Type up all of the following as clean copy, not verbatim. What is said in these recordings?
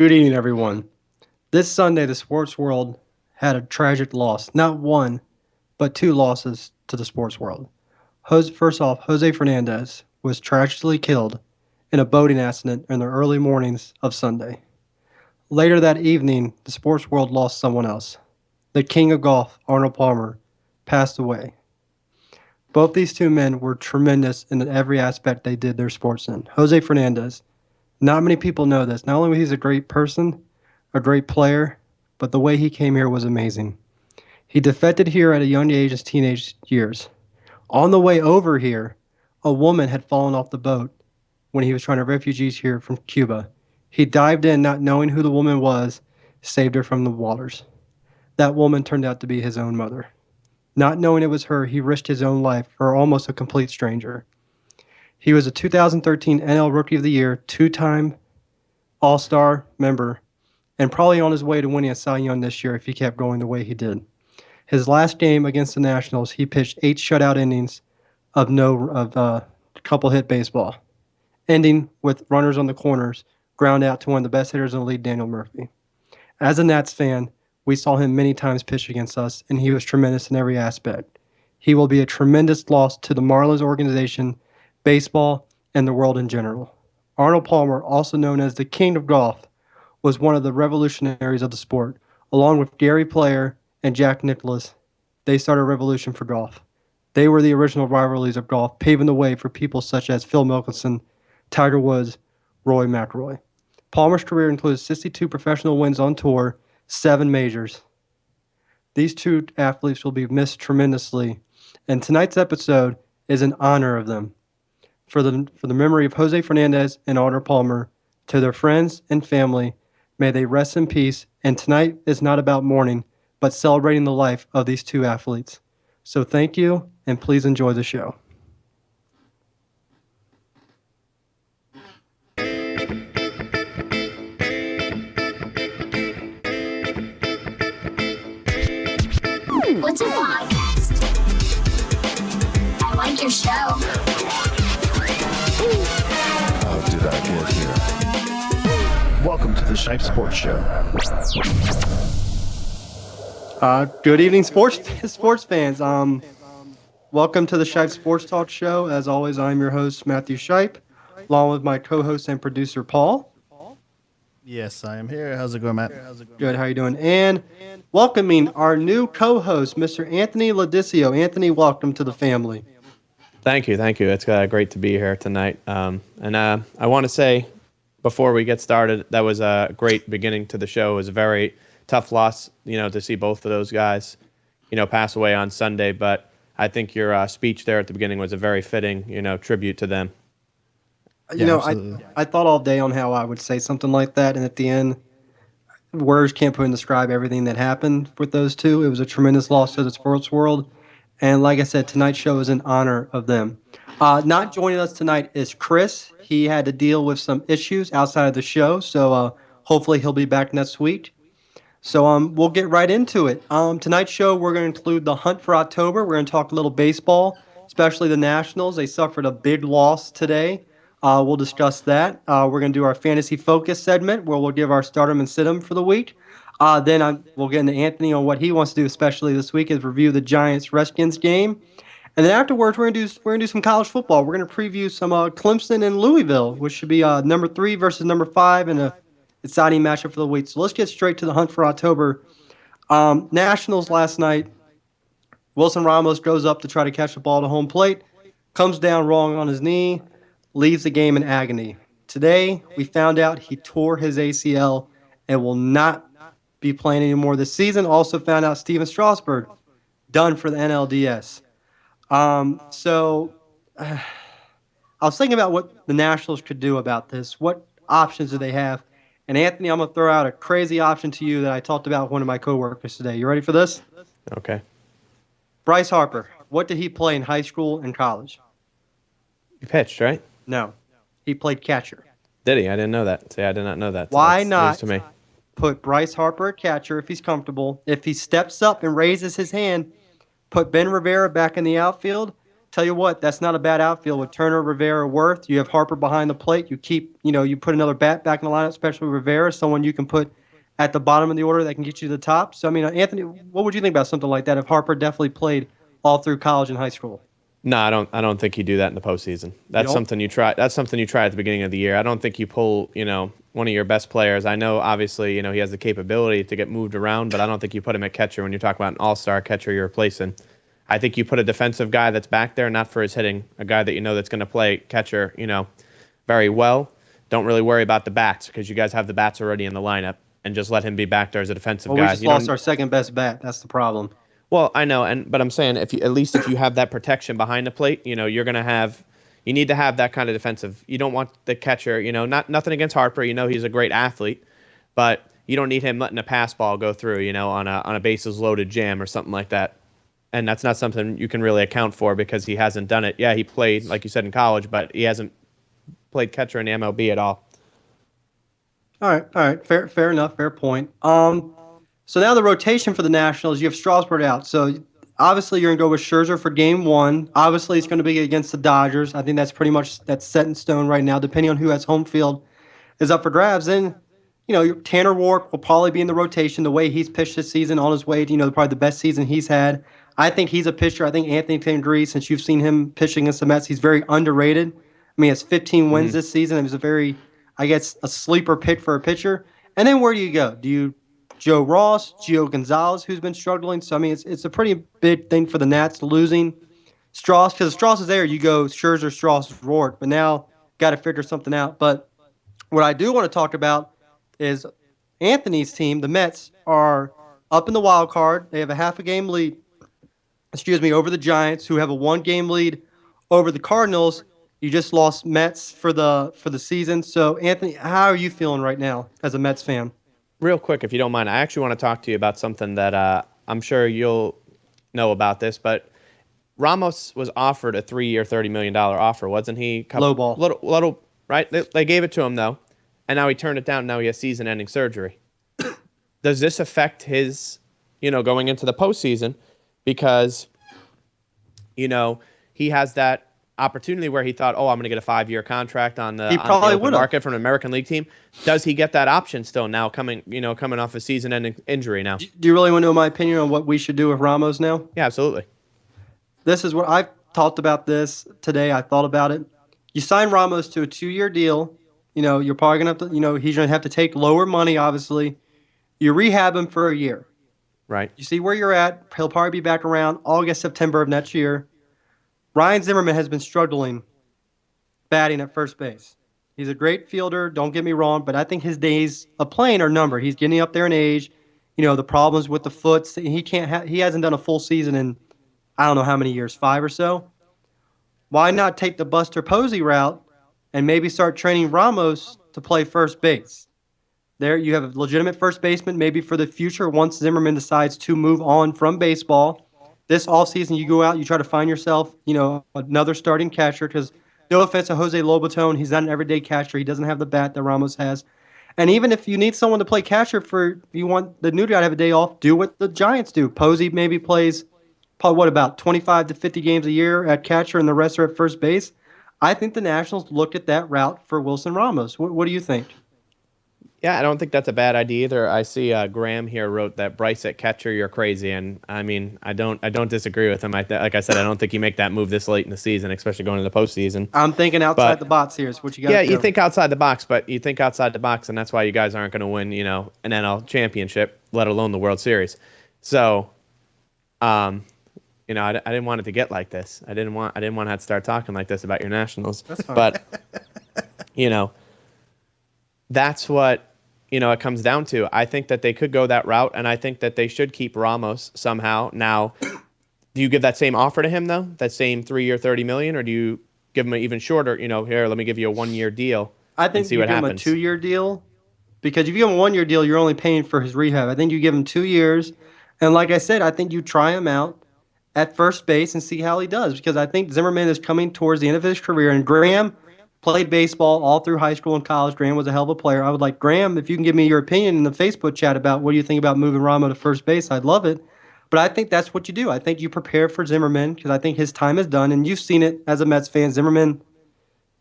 Good evening, everyone. This Sunday, the sports world had a tragic loss. Not one, but two losses to the sports world. First off, Jose Fernandez was tragically killed in a boating accident in the early mornings of Sunday. Later that evening, the sports world lost someone else. The king of golf, Arnold Palmer, passed away. Both these two men were tremendous in every aspect they did their sports in. Jose Fernandez, not many people know this. Not only was he a great person, a great player, but the way he came here was amazing. He defected here at a young age, his teenage years. On the way over here, a woman had fallen off the boat when he was trying to refugees here from Cuba. He dived in not knowing who the woman was, saved her from the waters. That woman turned out to be his own mother. Not knowing it was her, he risked his own life for almost a complete stranger. He was a 2013 NL Rookie of the Year, two-time All-Star member, and probably on his way to winning a Cy Young this year if he kept going the way he did. His last game against the Nationals, he pitched 8 shutout innings of couple hit baseball, ending with runners on the corners, ground out to one of the best hitters in the league, Daniel Murphy. As a Nats fan, we saw him many times pitch against us, and he was tremendous in every aspect. He will be a tremendous loss to the Marlins organization, baseball, and the world in general. Arnold Palmer, also known as the King of Golf, was one of the revolutionaries of the sport. Along with Gary Player and Jack Nicklaus, they started a revolution for golf. They were the original rivalries of golf, paving the way for people such as Phil Mickelson, Tiger Woods, Roy McIlroy. Palmer's career includes 62 professional wins on tour, 7 majors. These two athletes will be missed tremendously, and tonight's episode is in honor of them. For the memory of Jose Fernandez and Arnold Palmer, to their friends and family, may they rest in peace. And tonight is not about mourning, but celebrating the life of these two athletes. So thank you, and please enjoy the show. What's a podcast? I like your show. How did I get here? Welcome to the Shipe Sports Show. Good evening, sports fans. Welcome to the Shipe Sports Talk Show. As always, I'm your host, Matthew Shipe, along with my co-host and producer, Paul. Yes, I am here. How's it going, Matt? Good, how you doing? And welcoming our new co-host, Mr. Anthony Ladicio. Anthony, welcome to the family. Thank you. It's great to be here tonight. And I want to say, before we get started, that was a great beginning to the show. It was a very tough loss, to see both of those guys, pass away on Sunday. But I think your speech there at the beginning was a very fitting, tribute to them. I thought all day on how I would say something like that, and at the end, words can't put and describe everything that happened with those two. It was a tremendous loss to the sports world, and like I said, tonight's show is in honor of them. Not joining us tonight is Chris. He had to deal with some issues outside of the show, so hopefully he'll be back next week. So we'll get right into it. Tonight's show, we're going to include the hunt for October. We're going to talk a little baseball, especially the Nationals. They suffered a big loss today. We'll discuss that. We're going to do our fantasy focus segment where we'll give our stardom and sit 'em for the week. Then we'll get into Anthony on what he wants to do, especially this week, is review the Giants-Redskins game. And then afterwards, we're going to do some college football. We're going to preview some Clemson and Louisville, which should be number 3 versus number 5 in a exciting matchup for the week. So let's get straight to the hunt for October. Nationals last night. Wilson Ramos goes up to try to catch the ball to home plate, comes down wrong on his knee, leaves the game in agony. Today, we found out he tore his ACL and will not be playing anymore this season. Also found out Steven Strasburg done for the NLDS. I was thinking about what the Nationals could do about this. What options do they have? And Anthony, I'm going to throw out a crazy option to you that I talked about with one of my coworkers today. You ready for this? Okay. Bryce Harper. What did he play in high school and college? You pitched, right? No. He played catcher. Did he? I didn't know that. See, I did not know that. Why That's not news to me. Put Bryce Harper at catcher if he's comfortable? If he steps up and raises his hand, put Ben Rivera back in the outfield, tell you what, that's not a bad outfield with Turner, Rivera, Worth. You have Harper behind the plate. You keep, you put another bat back in the lineup, especially Rivera, someone you can put at the bottom of the order that can get you to the top. So, I mean, Anthony, what would you think about something like that if Harper definitely played all through college and high school? No, I don't. I don't think you do that in the postseason. That's something you try. That's something you try at the beginning of the year. I don't think you pull, one of your best players. I know, obviously, he has the capability to get moved around, but I don't think you put him at catcher when you're talking about an all-star catcher you're replacing. I think you put a defensive guy that's back there, not for his hitting, a guy that that's going to play catcher, very well. Don't really worry about the bats because you guys have the bats already in the lineup, and just let him be back there as a defensive guy. We just lost our second best bat. That's the problem. Well, I know, but I'm saying if you have that protection behind the plate, you need to have that kind of defensive. You don't want the catcher, nothing against Harper, he's a great athlete, but you don't need him letting a pass ball go through, on a bases loaded jam or something like that. And that's not something you can really account for because he hasn't done it. Yeah, he played, like you said, in college, but he hasn't played catcher in the MLB at all. All right, fair enough, fair point. So now the rotation for the Nationals, you have Strasburg out. So obviously you're going to go with Scherzer for game one. Obviously it's going to be against the Dodgers. I think that's set in stone right now. Depending on who has home field is up for grabs. Then, Tanner Roark will probably be in the rotation the way he's pitched this season on his way to, probably the best season he's had. I think he's a pitcher. I think Anthony can agree since you've seen him pitching against the Mets. He's very underrated. I mean, he has 15 wins this season. It was a sleeper pick for a pitcher. And then where do you go? Do you Joe Ross, Gio Gonzalez, who's been struggling? So, I mean, it's a pretty big thing for the Nats losing Strauss. Because if Strauss is there, you go Scherzer, Strauss, Roark. But now, got to figure something out. But what I do want to talk about is Anthony's team, the Mets, are up in the wild card. They have a half a game lead, over the Giants, who have a one-game lead over the Cardinals. You just lost Mets for the season. So, Anthony, how are you feeling right now as a Mets fan? Real quick, if you don't mind, I actually want to talk to you about something that I'm sure you'll know about this, but Ramos was offered a 3-year, $30 million offer, wasn't he? Low ball. Little, right? They gave it to him, though, and now he turned it down. Now he has season-ending surgery. Does this affect his, going into the postseason? Because, he has that opportunity where he thought, I'm going to get a 5-year contract on the open market from an American League team. Does he get that option still now coming off a season-ending injury now? Do you really want to know my opinion on what we should do with Ramos now? Yeah, absolutely. This is what I've talked about this today. I thought about it. You sign Ramos to a 2-year deal. You're probably going to have to, he's going to have to take lower money, obviously. You rehab him for a year. Right. You see where you're at. He'll probably be back around August, September of next year. Ryan Zimmerman has been struggling batting at first base. He's a great fielder, don't get me wrong, but I think his days of playing are numbered. He's getting up there in age. The problems with the foot. He hasn't done a full season in I don't know how many years, 5 or so. Why not take the Buster Posey route and maybe start training Ramos to play first base? There you have a legitimate first baseman maybe for the future once Zimmerman decides to move on from baseball. This offseason, you go out, you try to find yourself, another starting catcher because no offense to Jose Lobaton, he's not an everyday catcher. He doesn't have the bat that Ramos has. And even if you need someone to play catcher you want the new guy to have a day off, do what the Giants do. Posey maybe plays, about 25 to 50 games a year at catcher and the rest are at first base. I think the Nationals looked at that route for Wilson Ramos. What do you think? Yeah, I don't think that's a bad idea either. I see Graham here wrote that Bryce at catcher, you're crazy, and I mean, I don't disagree with him. Like I said, I don't think you make that move this late in the season, especially going to the postseason. I'm thinking outside the box here is what you got. Yeah, you think outside the box, and that's why you guys aren't going to win, an NL championship, let alone the World Series. So, I didn't want it to get like this. I didn't want to have to start talking like this about your Nationals. That's fine. But, that's what. It comes down to. I think that they could go that route, and I think that they should keep Ramos somehow. Now, do you give that same offer to him, though? That same 3-year, $30 million, or do you give him an even shorter, here, let me give you a 1-year deal I think and see you what give happens? him a 2-year deal, because if you give him a 1-year deal, you're only paying for his rehab. I think you give him 2 years, and like I said, I think you try him out at first base and see how he does, because I think Zimmerman is coming towards the end of his career, and Graham played baseball all through high school and college. Graham was a hell of a player. I would like Graham, if you can give me your opinion in the Facebook chat about what do you think about moving Ramo to first base, I'd love it. But I think that's what you do. I think you prepare for Zimmerman because I think his time is done, and you've seen it as a Mets fan. Zimmerman,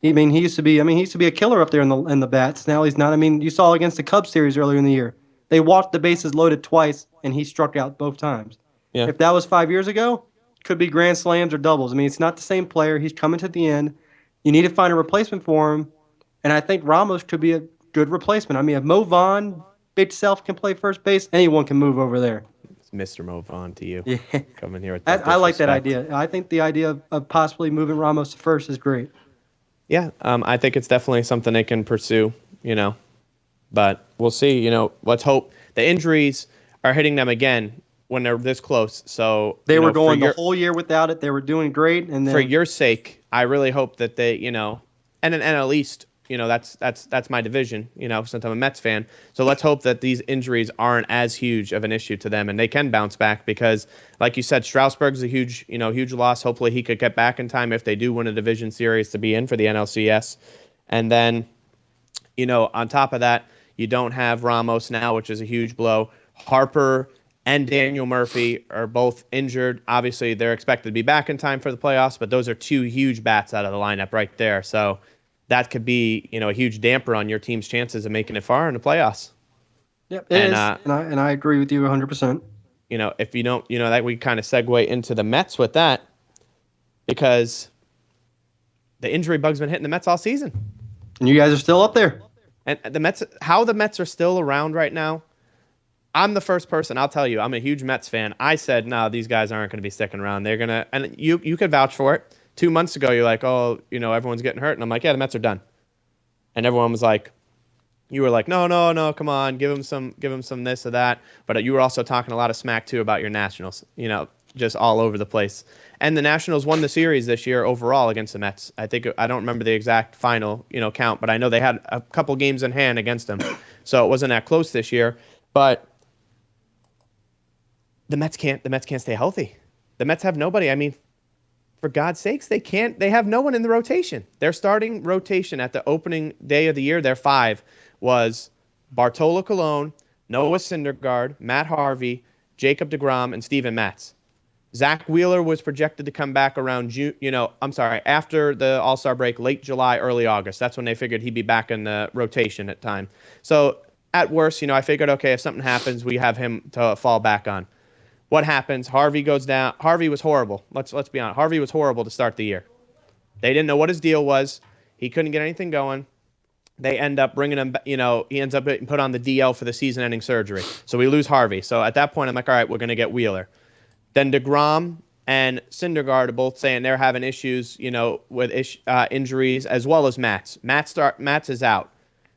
he used to be. I mean, he used to be a killer up there in the bats. Now he's not. I mean, you saw against the Cubs series earlier in the year. They walked the bases loaded twice, and he struck out both times. Yeah. If that was 5 years ago, could be grand slams or doubles. I mean, it's not the same player. He's coming to the end. You need to find a replacement for him, and I think Ramos could be a good replacement. I mean, if Mo Vaughn itself can play first base, anyone can move over there. It's Mr. Move on to you. Yeah. Coming here with that I like that disrespect. idea. I think the idea of possibly moving Ramos to first is great. Yeah, I think it's definitely something they can pursue, but we'll see. Let's hope the injuries are hitting them again when they're this close. So They were going the whole year without it. They were doing great, and then for your sake, I really hope that they, and at least, that's my division, since I'm a Mets fan. So let's hope that these injuries aren't as huge of an issue to them and they can bounce back because, like you said, Strasburg's a huge loss. Hopefully he could get back in time if they do win a division series to be in for the NLCS. And then, on top of that, you don't have Ramos now, which is a huge blow. Harper and Daniel Murphy are both injured. Obviously, they're expected to be back in time for the playoffs, but those are two huge bats out of the lineup right there. So that could be, a huge damper on your team's chances of making it far in the playoffs. Yep, it is. And I agree with you 100%. If you don't, that we kind of segue into the Mets with that because the injury bug's been hitting the Mets all season. And you guys are still up there. And the Mets are still around right now. I'm the first person, I'll tell you, I'm a huge Mets fan. I said, no, these guys aren't going to be sticking around. They're going to, and you could vouch for it. 2 months ago, you're like, oh, everyone's getting hurt. And I'm like, yeah, the Mets are done. And everyone was like, you were like, no, come on, give them some this or that. But you were also talking a lot of smack, too, about your Nationals, just all over the place. And the Nationals won the series this year overall against the Mets. I don't remember the exact final, count, but I know they had a couple games in hand against them. So it wasn't that close this year. But the Mets can't stay healthy. The Mets have nobody. I mean, for God's sakes, they have no one in the rotation. Their starting rotation at the opening day of the year, their five, was Bartolo Colon, Noah Syndergaard, Matt Harvey, Jacob deGrom, and Steven Matz. Zach Wheeler was projected to come back around after the All-Star break, late July, early August. That's when they figured he'd be back in the rotation at time. So at worst, I figured, okay, if something happens, we have him to fall back on. What happens? Harvey goes down. Harvey was horrible. Let's be honest. Harvey was horrible to start the year. They didn't know what his deal was. He couldn't get anything going. They end up bringing him, he ends up getting put on the DL for the season-ending surgery. So we lose Harvey. So at that point, I'm like, all right, we're going to get Wheeler. Then DeGrom and Syndergaard are both saying they're having issues, with injuries, as well as Matz. Matz is out.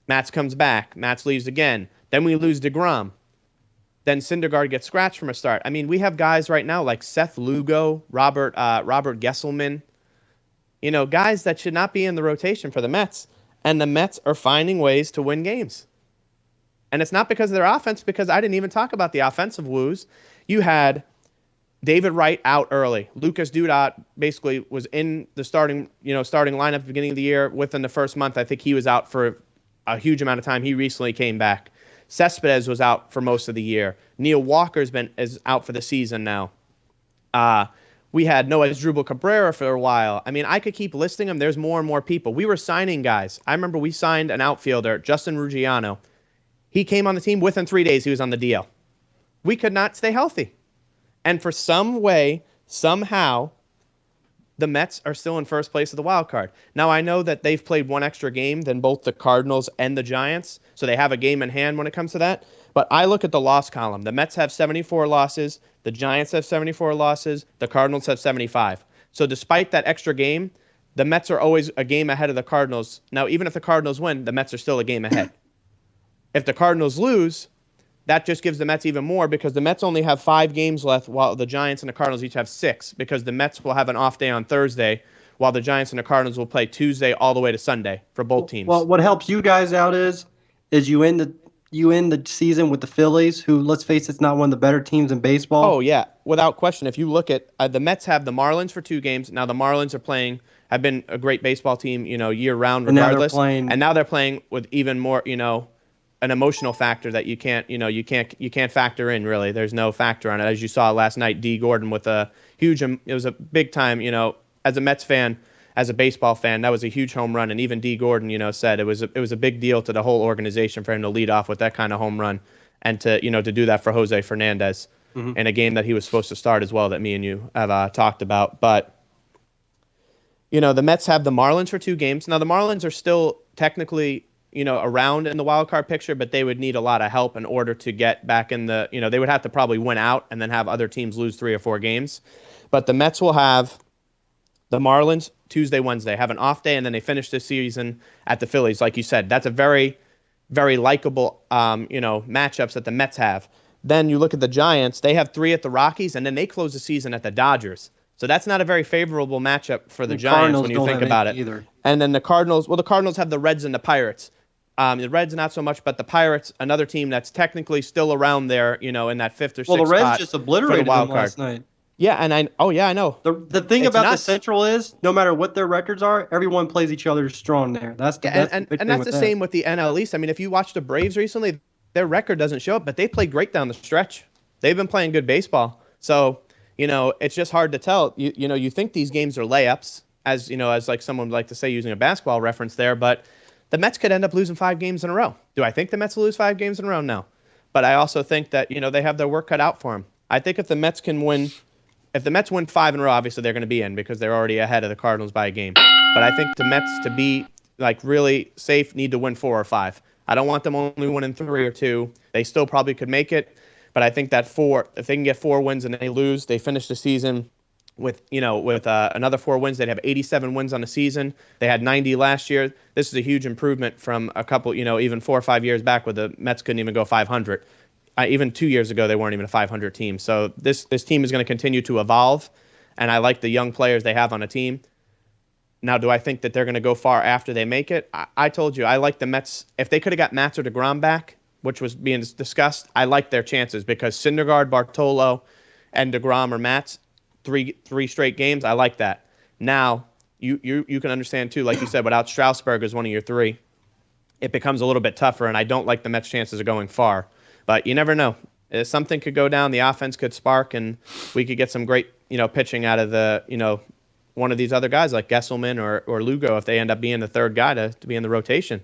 Matz comes back. Matz leaves again. Then we lose DeGrom. Then Syndergaard gets scratched from a start. I mean, we have guys right now like Seth Lugo, Robert Gesselman, guys that should not be in the rotation for the Mets. And the Mets are finding ways to win games. And it's not because of their offense, because I didn't even talk about the offensive woes. You had David Wright out early. Lucas Dudas basically was in the starting lineup at the beginning of the year. Within the first month, I think he was out for a huge amount of time. He recently came back. Cespedes was out for most of the year. Neil Walker's is out for the season now. We had Noah Asdrubal Cabrera for a while. I mean, I could keep listing them. There's more and more people. We were signing guys. I remember we signed an outfielder, Justin Ruggiano. He came on the team. Within 3 days, he was on the DL. We could not stay healthy. And for some way, somehow, the Mets are still in first place of the wild card. Now, I know that they've played one extra game than both the Cardinals and the Giants, so they have a game in hand when it comes to that. But I look at the loss column. The Mets have 74 losses. The Giants have 74 losses. The Cardinals have 75. So despite that extra game, the Mets are always a game ahead of the Cardinals. Now, even if the Cardinals win, the Mets are still a game ahead. If the Cardinals lose, that just gives the Mets even more because the Mets only have 5 games left while the Giants and the Cardinals each have 6 because the Mets will have an off day on Thursday while the Giants and the Cardinals will play Tuesday all the way to Sunday for both teams. Well, what helps you guys out is you end the season with the Phillies, who, let's face it, is not one of the better teams in baseball. Oh, yeah, without question. If you look at the Mets have the Marlins for 2 games. Now the Marlins have been a great baseball team, year-round regardless. And now they're playing with even more, an emotional factor that you can't factor in really. There's no factor on it. As you saw last night, D. Gordon with a huge, it was a big time, as a Mets fan, as a baseball fan, that was a huge home run. And even D. Gordon, said it was a big deal to the whole organization for him to lead off with that kind of home run and to do that for Jose Fernandez in a game that he was supposed to start as well, that me and you have talked about. But, the Mets have the Marlins for 2 games. Now, the Marlins are still technically, around in the wild card picture, but they would need a lot of help in order to get back in the, they would have to probably win out and then have other teams lose 3 or 4 games. But the Mets will have the Marlins Tuesday, Wednesday, have an off day, and then they finish the season at the Phillies. Like you said, that's a very, very likable, matchups that the Mets have. Then you look at the Giants, they have 3 at the Rockies, and then they close the season at the Dodgers. So that's not a very favorable matchup for the Giants Cardinals when you don't think have about it. either. And then the Cardinals have the Reds and the Pirates. The Reds not so much, but the Pirates, another team that's technically still around there, in that 5th or 6th Well, the Reds spot just for the obliterated wild them card. last night. Yeah, and I know. The thing It's about the nuts. Central is, no matter what their records are, everyone plays each other strong there. That's the big And thing that's with the that. same with the NL East. I mean, if you watch the Braves recently, their record doesn't show it, but they played great down the stretch. They've been playing good baseball. So, it's just hard to tell. You think these games are layups, as like someone would like to say using a basketball reference there, but the Mets could end up losing 5 games in a row. Do I think the Mets will lose 5 games in a row? No. But I also think that, they have their work cut out for them. I think if the Mets win 5 in a row, obviously they're going to be in because they're already ahead of the Cardinals by a game. But I think the Mets, to be like really safe, need to win 4 or 5. I don't want them only winning 3 or 2. They still probably could make it. But I think that if they can get 4 wins and they lose, they finish the season with another 4 wins. They'd have 87 wins on the season. They had 90 last year. This is a huge improvement from a couple, even 4 or 5 years back where the Mets couldn't even go 500. Even 2 years ago, they weren't even a 500 team. So this team is going to continue to evolve, and I like the young players they have on a team. Now, do I think that they're going to go far after they make it? I told you, I like the Mets. If they could have got Matz or DeGrom back, which was being discussed, I like their chances because Syndergaard, Bartolo, and DeGrom or Matz, three straight games, I like that. Now, you can understand, too, like you said, without Strasburg as one of your 3, it becomes a little bit tougher, and I don't like the Mets' chances of going far. But you never know. Something could go down, the offense could spark, and we could get some great, pitching out of the, one of these other guys like Gesselman or Lugo if they end up being the 3rd guy to be in the rotation.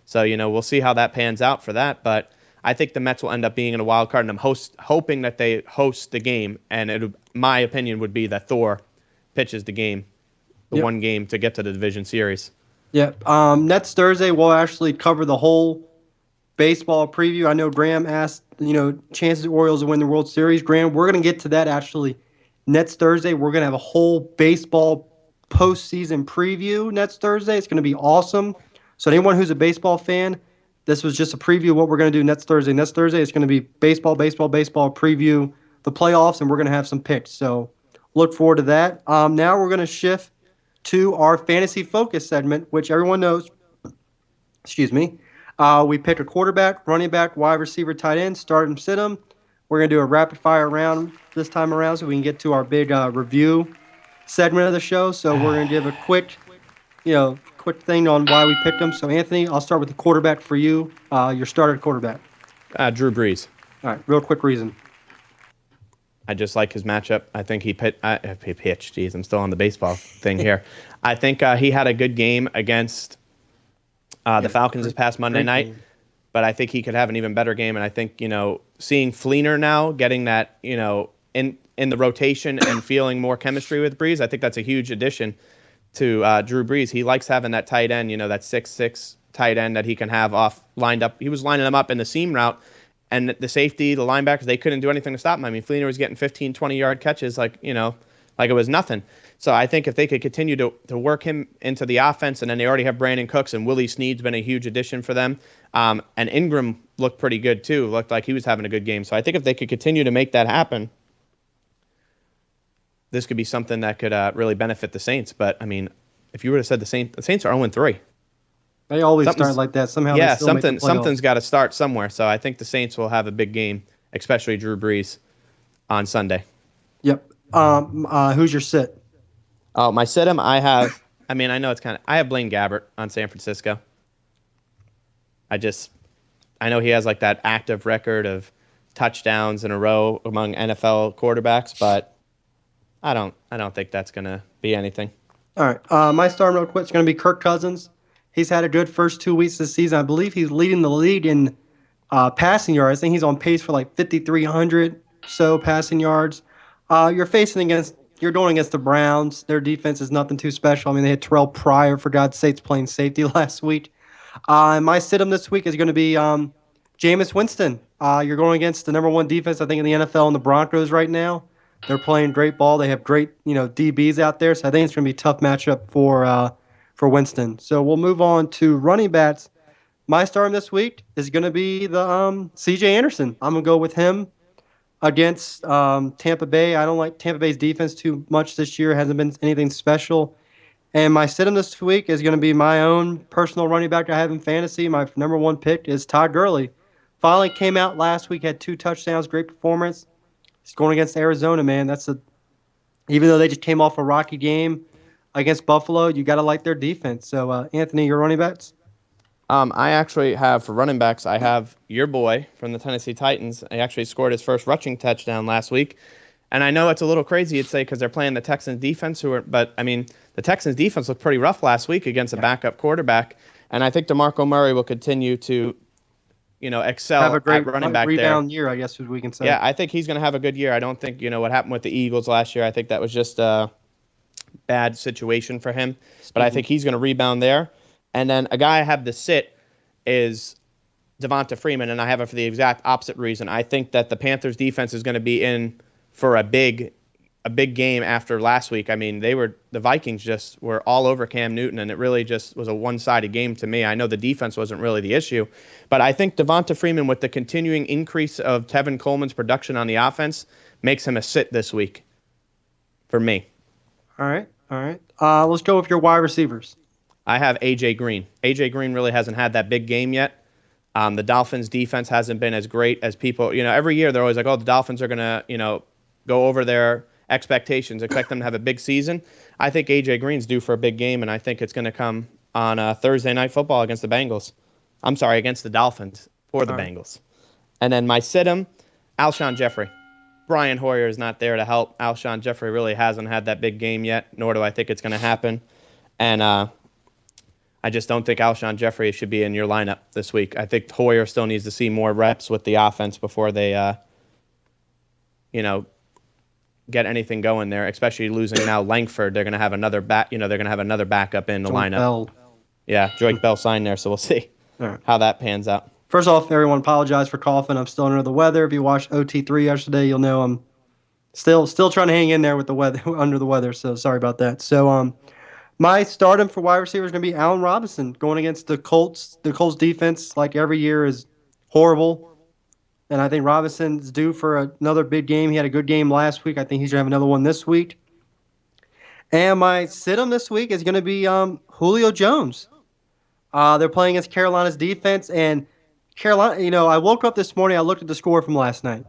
So, we'll see how that pans out for that. But I think the Mets will end up being in a wild card, and I'm hoping that they host the game. And my opinion would be that Thor pitches the game, one game to get to the division series. Yeah. Next Thursday, we'll actually cover the whole baseball preview. I know Graham asked, chances of Orioles to win the World Series. Graham, we're going to get to that actually next Thursday. We're going to have a whole baseball postseason preview next Thursday. It's going to be awesome. So anyone who's a baseball fan, this was just a preview of what we're going to do next Thursday. Next Thursday, it's going to be baseball preview, the playoffs, and we're going to have some picks. So look forward to that. Now we're going to shift to our fantasy focus segment, which everyone knows. Excuse me. We pick a quarterback, running back, wide receiver, tight end, start and sit them. We're going to do a rapid fire round this time around so we can get to our big review segment of the show. So we're going to give a quick thing on why we picked them. So Anthony, I'll start with the quarterback for you. Your starter quarterback. Drew Brees. All right, real quick reason. I just like his matchup. I think he pitched. Jeez, I'm still on the baseball thing here. I think he had a good game against the Falcons this past Monday night. Game. But I think he could have an even better game. And I think, seeing Fleener now getting that, in the rotation and feeling more chemistry with Brees, I think that's a huge addition to Drew Brees. He likes having that tight end, that 6'6" tight end that he can have lined up. He was lining them up in the seam route. And the safety, the linebackers, they couldn't do anything to stop him. I mean, Fleener was getting 15, 20-yard catches like it was nothing. So I think if they could continue to work him into the offense, and then they already have Brandon Cooks, and Willie Snead's been a huge addition for them. And Ingram looked pretty good, too. Looked like he was having a good game. So I think if they could continue to make that happen, this could be something that could really benefit the Saints. But, I mean, if you would have said the Saints are 0-3. They always start like that. Somehow they still make the playoffs. Something's got to start somewhere. So I think the Saints will have a big game, especially Drew Brees, on Sunday. Yep. Who's your sit? Oh, my sit-em, I have Blaine Gabbert on San Francisco. I know he has like that active record of touchdowns in a row among NFL quarterbacks, but I don't think that's gonna be anything. All right. My star real quick is going to be Kirk Cousins. He's had a good first 2 weeks this season. I believe he's leading the league in passing yards. I think he's on pace for like 5,300 so passing yards. You're going against the Browns. Their defense is nothing too special. I mean, they had Terrell Pryor, for God's sakes, playing safety last week. And my sit-em this week is going to be Jameis Winston. You're going against the number one defense, I think, in the NFL and the Broncos right now. They're playing great ball. They have great, DBs out there. So I think it's going to be a tough matchup for Winston. So we'll move on to running backs. My start this week is going to be the C.J. Anderson. I'm going to go with him against Tampa Bay. I don't like Tampa Bay's defense too much this year. It hasn't been anything special. And my sit-em this week is going to be my own personal running back I have in fantasy. My number one pick is Todd Gurley. Finally came out last week, had 2 touchdowns, great performance. He's going against Arizona, man. Even though they just came off a rocky game against Buffalo, you got to like their defense. So, Anthony, your running backs? I actually have for running backs. I have your boy from the Tennessee Titans. He actually scored his first rushing touchdown last week. And I know it's a little crazy to say because they're playing the Texans defense, but I mean the Texans defense looked pretty rough last week against a backup quarterback. And I think DeMarco Murray will continue to, excel Have a great at running back rebound there. year, I guess we can say. Yeah, I think he's going to have a good year. I don't think, what happened with the Eagles last year. I think that was just a bad situation for him. But I think he's going to rebound there. And then a guy I have to sit is Devonta Freeman, and I have it for the exact opposite reason. I think that the Panthers defense is going to be in for a big game after last week. I mean, the Vikings just were all over Cam Newton, and it really just was a one-sided game to me. I know the defense wasn't really the issue, but I think Devonta Freeman, with the continuing increase of Tevin Coleman's production on the offense, makes him a sit this week for me. All right. Let's go with your wide receivers. I have A.J. Green. A.J. Green really hasn't had that big game yet. The Dolphins' defense hasn't been as great as people, every year they're always like, oh, the Dolphins are going to, go over their expectations, expect them to have a big season. I think A.J. Green's due for a big game, and I think it's going to come on Thursday Night Football against the Bengals. I'm sorry, against the Dolphins for the Bengals. And then my sit-em, Alshon Jeffrey. Brian Hoyer is not there to help. Alshon Jeffrey really hasn't had that big game yet, nor do I think it's going to happen. And I just don't think Alshon Jeffrey should be in your lineup this week. I think Hoyer still needs to see more reps with the offense before they, get anything going there, especially losing now Langford. They're going to have another they're going to have another backup in the lineup. Bell. Yeah, Joique Bell signed there, so we'll see how that pans out. First off, everyone, apologize for coughing. I'm still under the weather. If you watched OT3 yesterday, you'll know I'm still trying to hang in there with the weather, under the weather. So sorry about that. So my stardom for wide receiver is going to be Allen Robinson going against the Colts. The Colts defense, like every year, is horrible. And I think Robinson's due for another big game. He had a good game last week. I think he's going to have another one this week. And my sit-em this week is going to be Julio Jones. They're playing against Carolina's defense. And Carolina, I woke up this morning. I looked at the score from last night.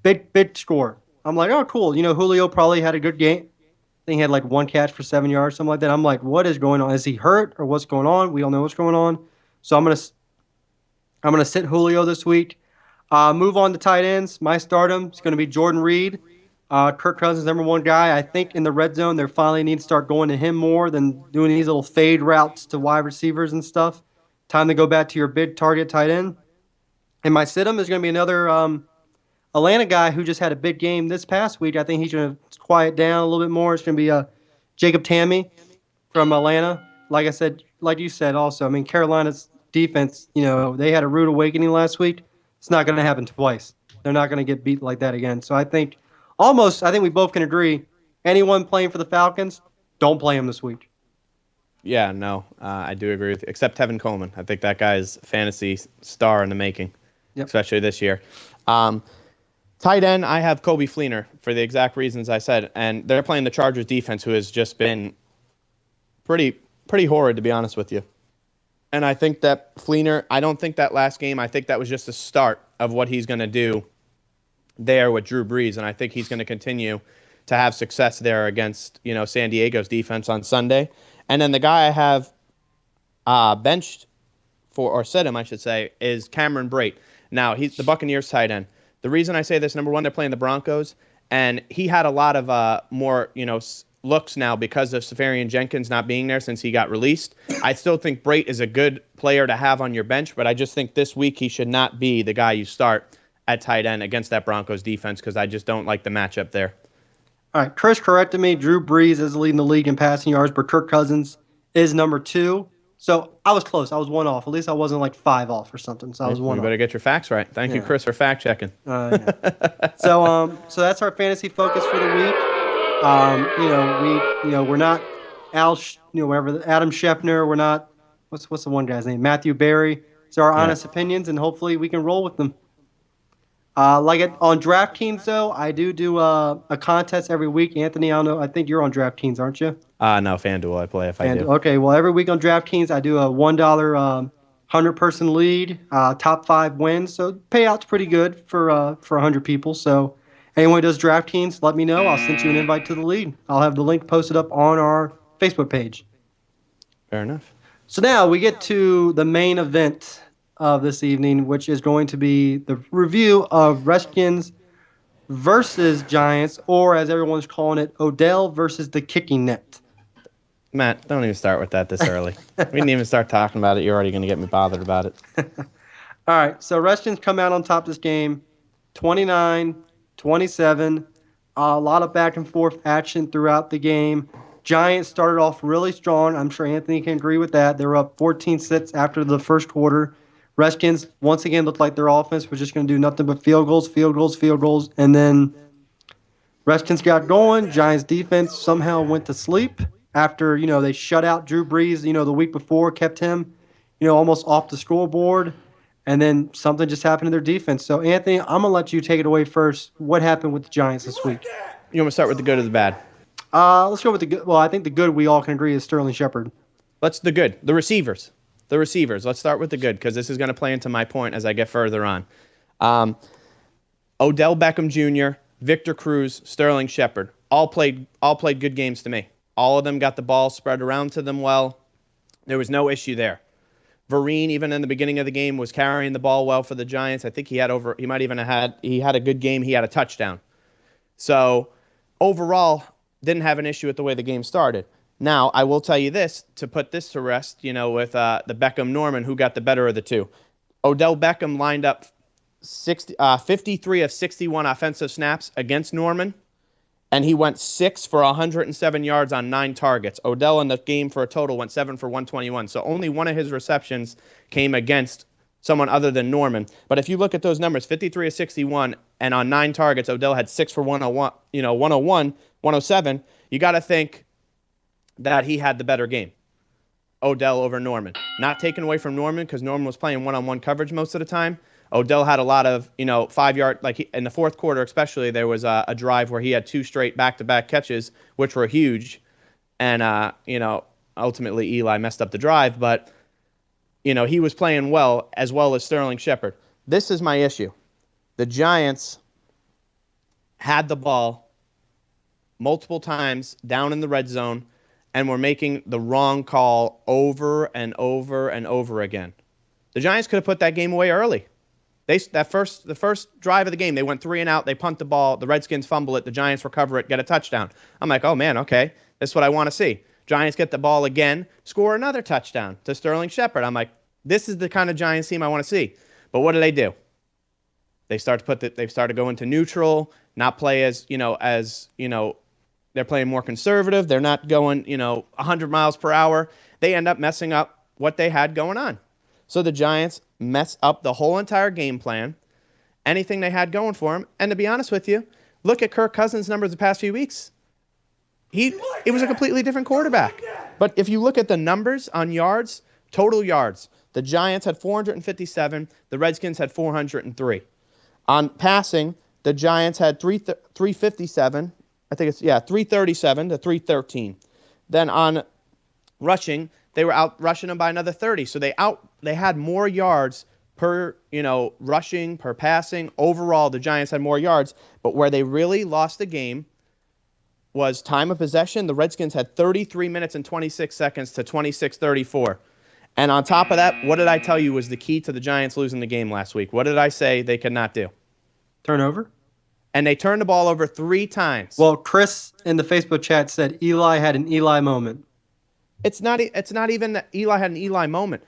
Big score. I'm like, oh, cool. Julio probably had a good game. I think he had like one catch for 7 yards, something like that. I'm like, what is going on? Is he hurt or what's going on? We don't know what's going on. So I'm gonna sit Julio this week. Move on to tight ends. My stardom is going to be Jordan Reed. Kirk Cousins, number one guy. I think in the red zone, they finally need to start going to him more than doing these little fade routes to wide receivers and stuff. Time to go back to your big target tight end. And my sit-em is going to be another Atlanta guy who just had a big game this past week. I think he's going to quiet down a little bit more. It's going to be Jacob Tamme from Atlanta. Like I said, like you said also, I mean, Carolina's defense, they had a rude awakening last week. It's not going to happen twice. They're not going to get beat like that again. So I think we both can agree, anyone playing for the Falcons, don't play him this week. Yeah, no, I do agree with you, except Tevin Coleman. I think that guy's fantasy star in the making, especially this year. Tight end, I have Coby Fleener for the exact reasons I said. And they're playing the Chargers defense, who has just been pretty horrid, to be honest with you. And I think that Fleener, I don't think that last game, I think that was just the start of what he's going to do there with Drew Brees. And I think he's going to continue to have success there against, San Diego's defense on Sunday. And then the guy I have benched or sit him, I should say, is Cameron Brate. Now, he's the Buccaneers tight end. The reason I say this, number one, they're playing the Broncos, and he had a lot of more, looks now because of Safarian Jenkins not being there since he got released. I still think Brate is a good player to have on your bench, but I just think this week he should not be the guy you start at tight end against that Broncos defense because I just don't like the matchup there. All right, Chris corrected me. Drew Brees is leading the league in passing yards, but Kirk Cousins is number 2. So I was close. I was 1 off. At least I wasn't like 5 off or something. So I was 1 You off. better get your facts right. Thank you, Chris, for fact checking. Yeah. So that's our fantasy focus for the week. We're not Adam Scheffner. We're not what's the one guy's name? Matthew Berry. So our honest opinions, and hopefully we can roll with them. On DraftKings though, I do a contest every week. Anthony, I don't know. I think you're on DraftKings, aren't you? No, FanDuel. I play if I do. Okay, well every week on DraftKings I do a $1 100-person league, top 5 wins. So payout's pretty good for 100 people. So anyone who does DraftKings, let me know. I'll send you an invite to the league. I'll have the link posted up on our Facebook page. Fair enough. So now we get to the main event of this evening, which is going to be the review of Redskins versus Giants, or as everyone's calling it, Odell versus the kicking net. Matt, don't even start with that this early. We didn't even start talking about it. You're already going to get me bothered about it. All right, so Redskins come out on top this game, 29-27. A lot of back and forth action throughout the game. Giants started off really strong. I'm sure Anthony can agree with that. They were up 14-6 after the first quarter. Redskins, once again, looked like their offense was just going to do nothing but field goals. And then Redskins got going. Giants defense somehow went to sleep after, they shut out Drew Brees, the week before, kept him, almost off the scoreboard. And then something just happened to their defense. So, Anthony, I'm going to let you take it away first. What happened with the Giants this week? You want to start with the good or the bad? Let's go with the good. Well, I think the good we all can agree is Sterling Shepard. The good. The receivers. Let's start with the good because this is going to play into my point as I get further on. Odell Beckham Jr., Victor Cruz, Sterling Shepard all played good games to me. All of them got the ball spread around to them well. There was no issue there. Vereen, even in the beginning of the game, was carrying the ball well for the Giants. I think he had a good game. He had a touchdown. So overall, didn't have an issue with the way the game started. Now, I will tell you this, to put this to rest, with the Beckham-Norman, who got the better of the two. Odell Beckham lined up 53 of 61 offensive snaps against Norman, and he went 6 for 107 yards on 9 targets. Odell in the game for a total went 7 for 121. So only one of his receptions came against someone other than Norman. But if you look at those numbers, 53 of 61, and on 9 targets, Odell had 6 for 101, 107. You got to think that he had the better game. Odell over Norman. Not taken away from Norman because Norman was playing one-on-one coverage most of the time. Odell had a lot of, 5-yard, in the fourth quarter especially, there was a drive where he had 2 straight back-to-back catches, which were huge. And, ultimately Eli messed up the drive. But, he was playing well as Sterling Shepard. This is my issue. The Giants had the ball multiple times down in the red zone and were making the wrong call over and over and over again. The Giants could have put that game away early. The first drive of the game, they went 3 and out. They punt the ball. The Redskins fumble it. The Giants recover it, get a touchdown. I'm like, oh, man, okay. This is what I want to see. Giants get the ball again, score another touchdown to Sterling Shepard. I'm like, this is the kind of Giants team I want to see. But what do? They start to go into neutral, not play as they're playing more conservative. They're not going, 100 miles per hour. They end up messing up what they had going on. So the Giants mess up the whole entire game plan, anything they had going for them. And to be honest with you, look at Kirk Cousins' numbers the past few weeks. It was a completely different quarterback. But if you look at the numbers on yards, total yards, the Giants had 457. The Redskins had 403. On passing, the Giants had 357. I think it's 337 to 313. Then on rushing, they were out rushing them by another 30. So they had more yards per, rushing, per passing. Overall, the Giants had more yards. But where they really lost the game was time of possession. The Redskins had 33 minutes and 26 seconds to 26:34. And on top of that, what did I tell you was the key to the Giants losing the game last week? What did I say they could not do? Turnover? And they turned the ball over 3 times. Well, Chris in the Facebook chat said Eli had an Eli moment. It's not even that Eli had an Eli moment.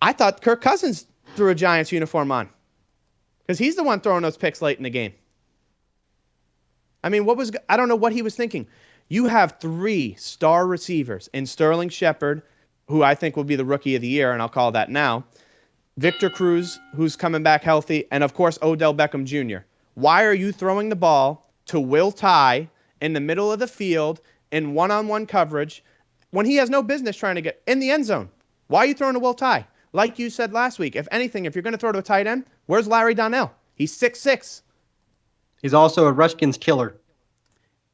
I thought Kirk Cousins threw a Giants uniform on because he's the one throwing those picks late in the game. I mean, I don't know what he was thinking. You have 3 star receivers in Sterling Shepard, who I think will be the rookie of the year, and I'll call that now. Victor Cruz, who's coming back healthy, and of course, Odell Beckham Jr. Why are you throwing the ball to Will Tye in the middle of the field in one-on-one coverage when he has no business trying to get in the end zone? Why are you throwing to Will Tye? Like you said last week, if anything, if you're going to throw to a tight end, where's Larry Donnell? He's 6'6". He's also a Redskins killer.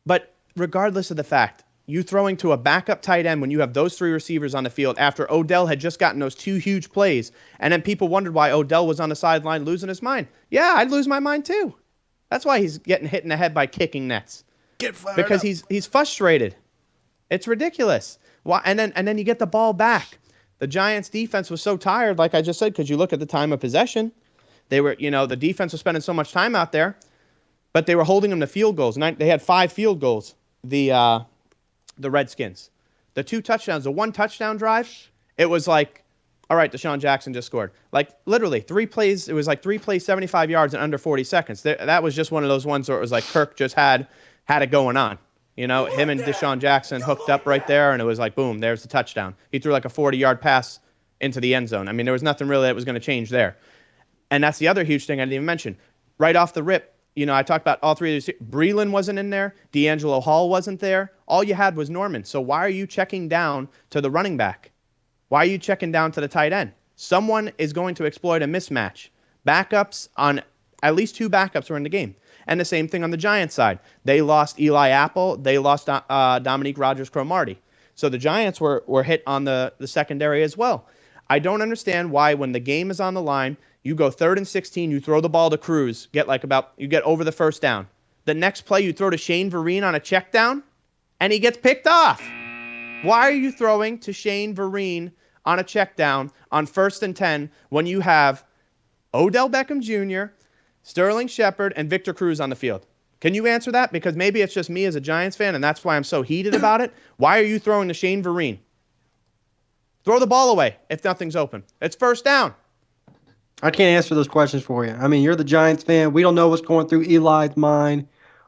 But regardless of the fact, you throwing to a backup tight end when you have those 3 receivers on the field after Odell had just gotten those 2 huge plays, and then people wondered why Odell was on the sideline losing his mind. Yeah, I'd lose my mind too. That's why he's getting hit in the head by kicking nets. Get fired because up. he's frustrated. It's ridiculous. Why? And then you get the ball back. The Giants defense was so tired, like I just said, because you look at the time of possession. They were, the defense was spending so much time out there, but they were holding them to field goals. They had 5 field goals. The Redskins, the 2 touchdowns, the 1 touchdown drive. It was like, all right, Deshaun Jackson just scored. Like literally 3 plays. It was like 3 plays, 75 yards in under 40 seconds. That was just one of those ones where it was like Kirk just had it going on. Him and Deshaun Jackson hooked up right there, and it was like, boom, there's the touchdown. He threw like a 40-yard pass into the end zone. I mean, there was nothing really that was going to change there. And that's the other huge thing I didn't even mention. Right off the rip, I talked about all 3 of these. Breeland wasn't in there. D'Angelo Hall wasn't there. All you had was Norman. So why are you checking down to the running back? Why are you checking down to the tight end? Someone is going to exploit a mismatch. Backups on at least 2 backups were in the game. And the same thing on the Giants side. They lost Eli Apple. They lost Dominique Rodgers-Cromartie. So the Giants were hit on the secondary as well. I don't understand why when the game is on the line, you go 3rd and 16, you throw the ball to Cruz, you get over the first down. The next play, you throw to Shane Vereen on a check down, and he gets picked off. Why are you throwing to Shane Vereen on a check down on 1st and 10 when you have Odell Beckham Jr., Sterling Shepard, and Victor Cruz on the field? Can you answer that? Because maybe it's just me as a Giants fan, and that's why I'm so heated about it. Why are you throwing to Shane Vereen? Throw the ball away if nothing's open. It's 1st down. I can't answer those questions for you. I mean, you're the Giants fan. We don't know what's going through Eli's mind.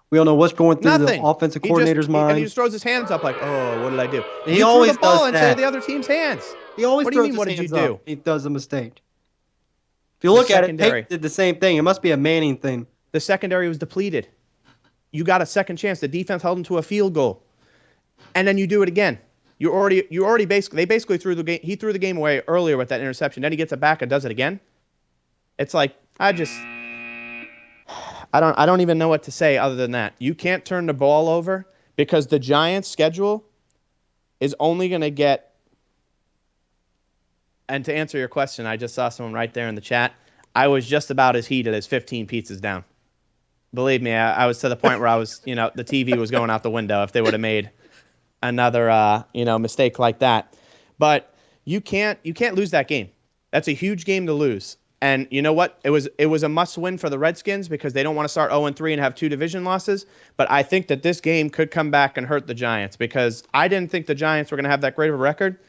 We don't know what's going through Nothing. the offensive coordinator's mind. And he just throws his hands up like, oh, what did I do? He you always threw the ball does into that. the other team's hands. He always What do you throws mean, his what did you hands do? up. He does a mistake. If you look at it, secondary. Tate did the same thing. It must be a Manning thing. The secondary was depleted. You got a second chance. The defense held him to a field goal. And then you do it again. You already basically threw the game. He threw the game away earlier with that interception. Then he gets it back and does it again. It's like, I don't even know what to say other than that. You can't turn the ball over because the Giants' schedule is only going to get. And to answer your question, I just saw someone right there in the chat. I was just about as heated as 15 pizzas down. Believe me, I was to the point where I was, the TV was going out the window if they would have made another, mistake like that. But you can't lose that game. That's a huge game to lose. And you know what? It was a must-win for the Redskins because they don't want to start 0-3 and have 2 division losses. But I think that this game could come back and hurt the Giants because I didn't think the Giants were going to have that great of a record.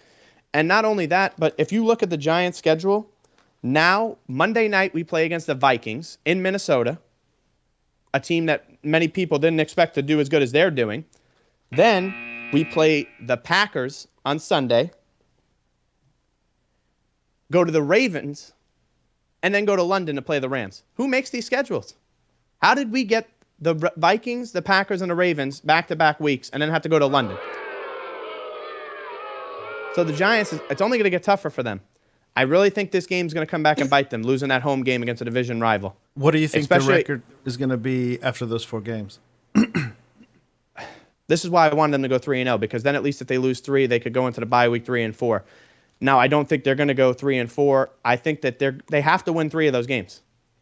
And not only that, but if you look at the Giants' schedule, now Monday night we play against the Vikings in Minnesota, a team that many people didn't expect to do as good as they're doing. Then we play the Packers on Sunday, go to the Ravens, and then go to London to play the Rams. Who makes these schedules? How did we get the Vikings, the Packers, and the Ravens back-to-back weeks and then have to go to London? So the Giants, it's only going to get tougher for them. I really think this game's going to come back and bite them, losing that home game against a division rival. What do you think the Especially- record is going to be after those 4 games? This is why I wanted them to go 3-0, because then at least if they lose 3, they could go into the bye week 3-4. Now, I don't think they're going to go 3-4. I think that they have to win 3 of those games.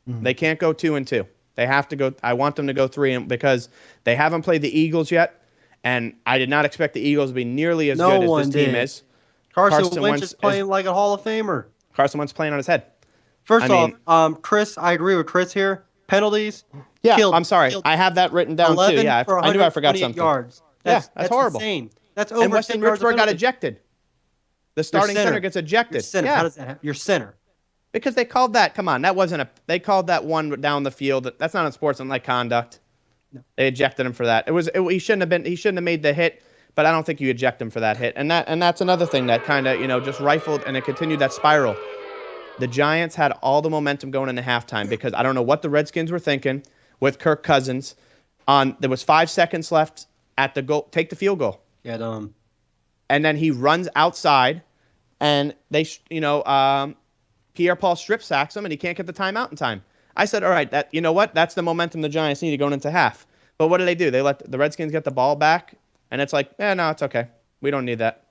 Mm-hmm. They can't go 2-2. They have to go. I want them to go 3 because they haven't played the Eagles yet, and I did not expect the Eagles to be nearly as good as this team is. Carson Wentz is playing like a Hall of Famer. Carson Wentz playing on his head. First off, Chris, I agree with Chris here. Penalties. Yeah, I'm sorry. I have that written down too. Yeah, I knew I forgot something. Yards. That's horrible. Insane. That's over. And Weston Richburg got ejected. The starting center gets ejected. Center. Yeah. How does that happen? Your center. Because they called that. Come on, that wasn't a. They called that one down the field. That's not unsportsmanlike conduct. No. They ejected him for that. He shouldn't have been. He shouldn't have made the hit. But I don't think you eject him for that hit. And that's another thing that kind of just rifled and it continued that spiral. The Giants had all the momentum going into halftime because I don't know what the Redskins were thinking with Kirk Cousins. There was 5 seconds left at the goal. Take the field goal. Yeah. And then he runs outside, and they Pierre-Paul strip sacks him, and he can't get the timeout in time. I said, all right, that's the momentum the Giants needed going into half. But what do? They let the Redskins get the ball back, and it's like, no, it's okay. We don't need that.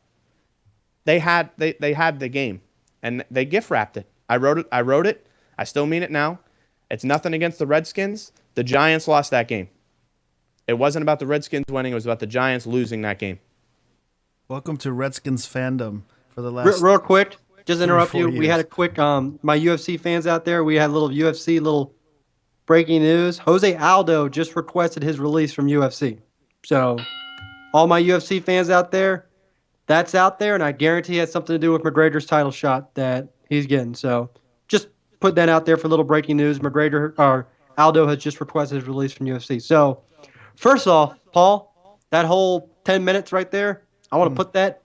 They had the game, and they gift wrapped it. I wrote it. I still mean it now. It's nothing against the Redskins. The Giants lost that game. It wasn't about the Redskins winning. It was about the Giants losing that game. Welcome to Redskins fandom for the last. Real quick, just interrupt you. Years. We had a quick, my UFC fans out there. We had a little UFC breaking news. Jose Aldo just requested his release from UFC. So, all my UFC fans out there, that's out there, and I guarantee it has something to do with McGregor's title shot that he's getting. So, just put that out there for a little breaking news. Aldo has just requested his release from UFC. So, first off, Paul, that whole 10 minutes right there, I want to put that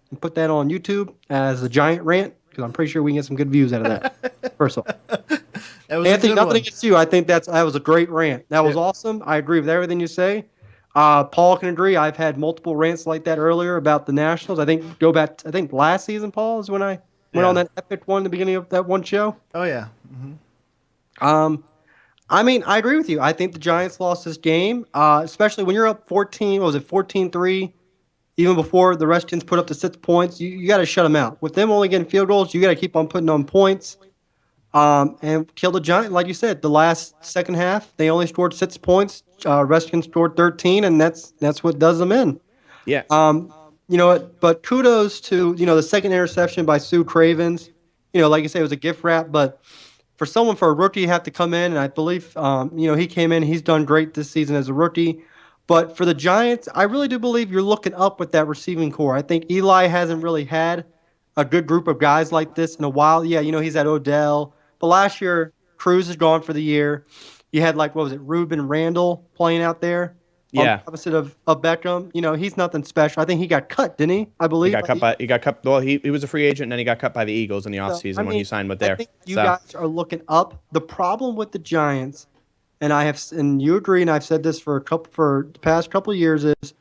on YouTube as a giant rant because I'm pretty sure we can get some good views out of that. First off, Anthony, nothing against you. I think that was a great rant. That was awesome. I agree with everything you say. Paul can agree. I've had multiple rants like that earlier about the Nationals. I think last season, Paul, is when I went on that epic one at the beginning of that one show. Oh yeah. Mm-hmm. I mean, I agree with you. I think the Giants lost this game, especially when you're up 14. What was it, 14-3? Even before the Redskins put up the 6 points, you got to shut them out. With them only getting field goals, you got to keep on putting on points and kill the Giants. Like you said, the last second half, they only scored 6 points. Redskins scored 13, and that's what does them in. Yeah. But kudos to, the second interception by Sue Cravens. Like you say, it was a gift wrap, but for a rookie, you have to come in, and I believe, he came in. He's done great this season as a rookie. But for the Giants, I really do believe you're looking up with that receiving core. I think Eli hasn't really had a good group of guys like this in a while. Yeah, he's at Odell. But last year, Cruz is gone for the year. You had, Reuben Randall playing out there. Yeah. On the opposite of Beckham. He's nothing special. I think he got cut, didn't he? I believe. He got cut. Well, he was a free agent, and then he got cut by the Eagles in the offseason when he signed with there. I think you guys are looking up. The problem with the Giants, and you agree, and I've said this for the past couple of years, is,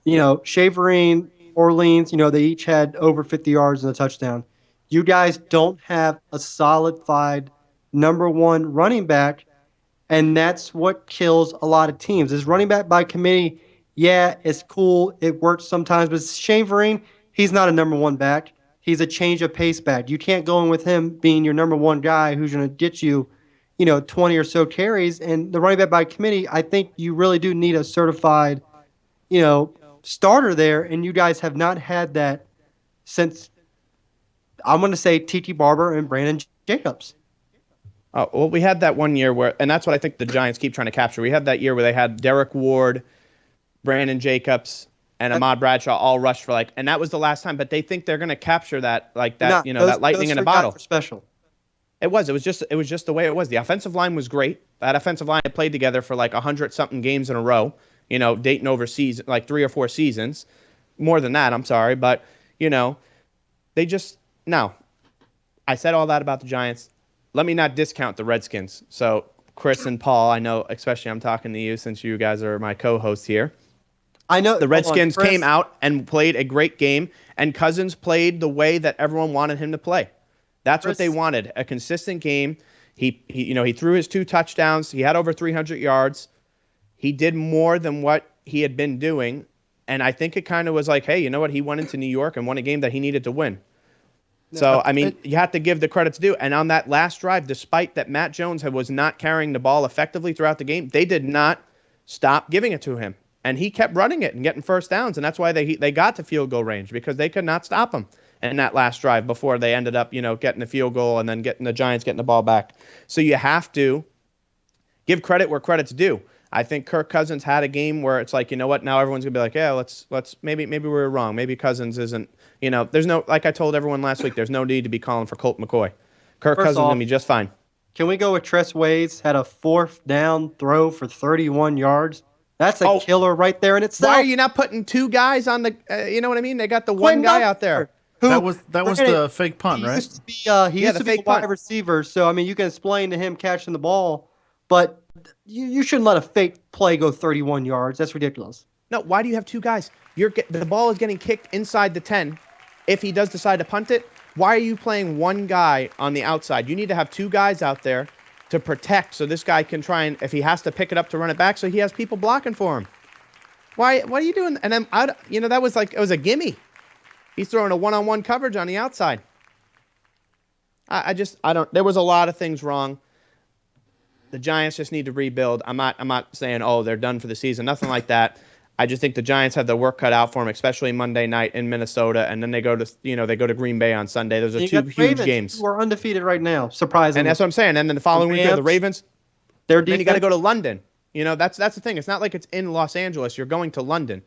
Shaverine, Orleans, they each had over 50 yards and a touchdown. You guys don't have a solidified number one running back, and that's what kills a lot of teams. Is running back by committee, yeah, it's cool. It works sometimes, but Shaverine, he's not a number one back. He's a change of pace back. You can't go in with him being your number one guy who's going to get you 20 or so carries. And the running back by committee, I think you really do need a certified, starter there. And you guys have not had that since, I'm going to say, T.T. Barber and Brandon Jacobs. Well, we had that one year and that's what I think the Giants keep trying to capture. We had that year where they had Derek Ward, Brandon Jacobs, and Ahmad Bradshaw all rushed for and that was the last time. But they think they're going to capture that, that lightning in a bottle. Special. It was just the way it was. The offensive line was great. That offensive line had played together for 100-something games in a row. Dating over 3 or 4 seasons, more than that. I'm sorry, but they just now. I said all that about the Giants. Let me not discount the Redskins. So Chris and Paul, I know, especially I'm talking to you since you guys are my co-hosts here. I know the Redskins came out and played a great game, and Cousins played the way that everyone wanted him to play. That's what they wanted, a consistent game. He threw his 2 touchdowns. He had over 300 yards. He did more than what he had been doing, and I think it kind of was like, hey, you know what? He went into New York and won a game that he needed to win. So, you have to give the credit to do. And on that last drive, despite that Matt Jones was not carrying the ball effectively throughout the game, they did not stop giving it to him. And he kept running it and getting first downs, and that's why they got to field goal range, because they could not stop him. in that last drive before they ended up, getting the field goal and then getting the Giants getting the ball back. So you have to give credit where credit's due. I think Kirk Cousins had a game where it's like, you know what, now everyone's gonna be like, yeah, let's maybe we were wrong. Maybe Cousins isn't, there's no, like I told everyone last week, there's no need to be calling for Colt McCoy. Kirk First Cousins is off, gonna be just fine. can we go with Tress Waits had a 4th down throw for 31 yards? That's a killer right there in itself. Why are you not putting 2 guys on the, you know what I mean? They got the Quinn one guy out there. Who, That was the fake punt, right? He used to be a wide receiver, so I mean you can explain to him catching the ball, but you shouldn't let a fake play go 31 yards. That's ridiculous. No, why do you have 2 guys? The ball is getting kicked inside the 10. If he does decide to punt it, why are you playing one guy on the outside? You need to have 2 guys out there to protect, so this guy can try and, if he has to pick it up to run it back, so he has people blocking for him. What are you doing? And then that was like, it was a gimme. He's throwing a one-on-one coverage on the outside. I don't. There was a lot of things wrong. The Giants just need to rebuild. I'm not saying, oh, they're done for the season. Nothing like that. I just think the Giants have their work cut out for them, especially Monday night in Minnesota, and then they go to Green Bay on Sunday. Those are 2 huge games. We're undefeated right now, surprisingly. And that's what I'm saying. And then the following week, the Ravens. Then you got to go to London. That's the thing. It's not like it's in Los Angeles. You're going to London.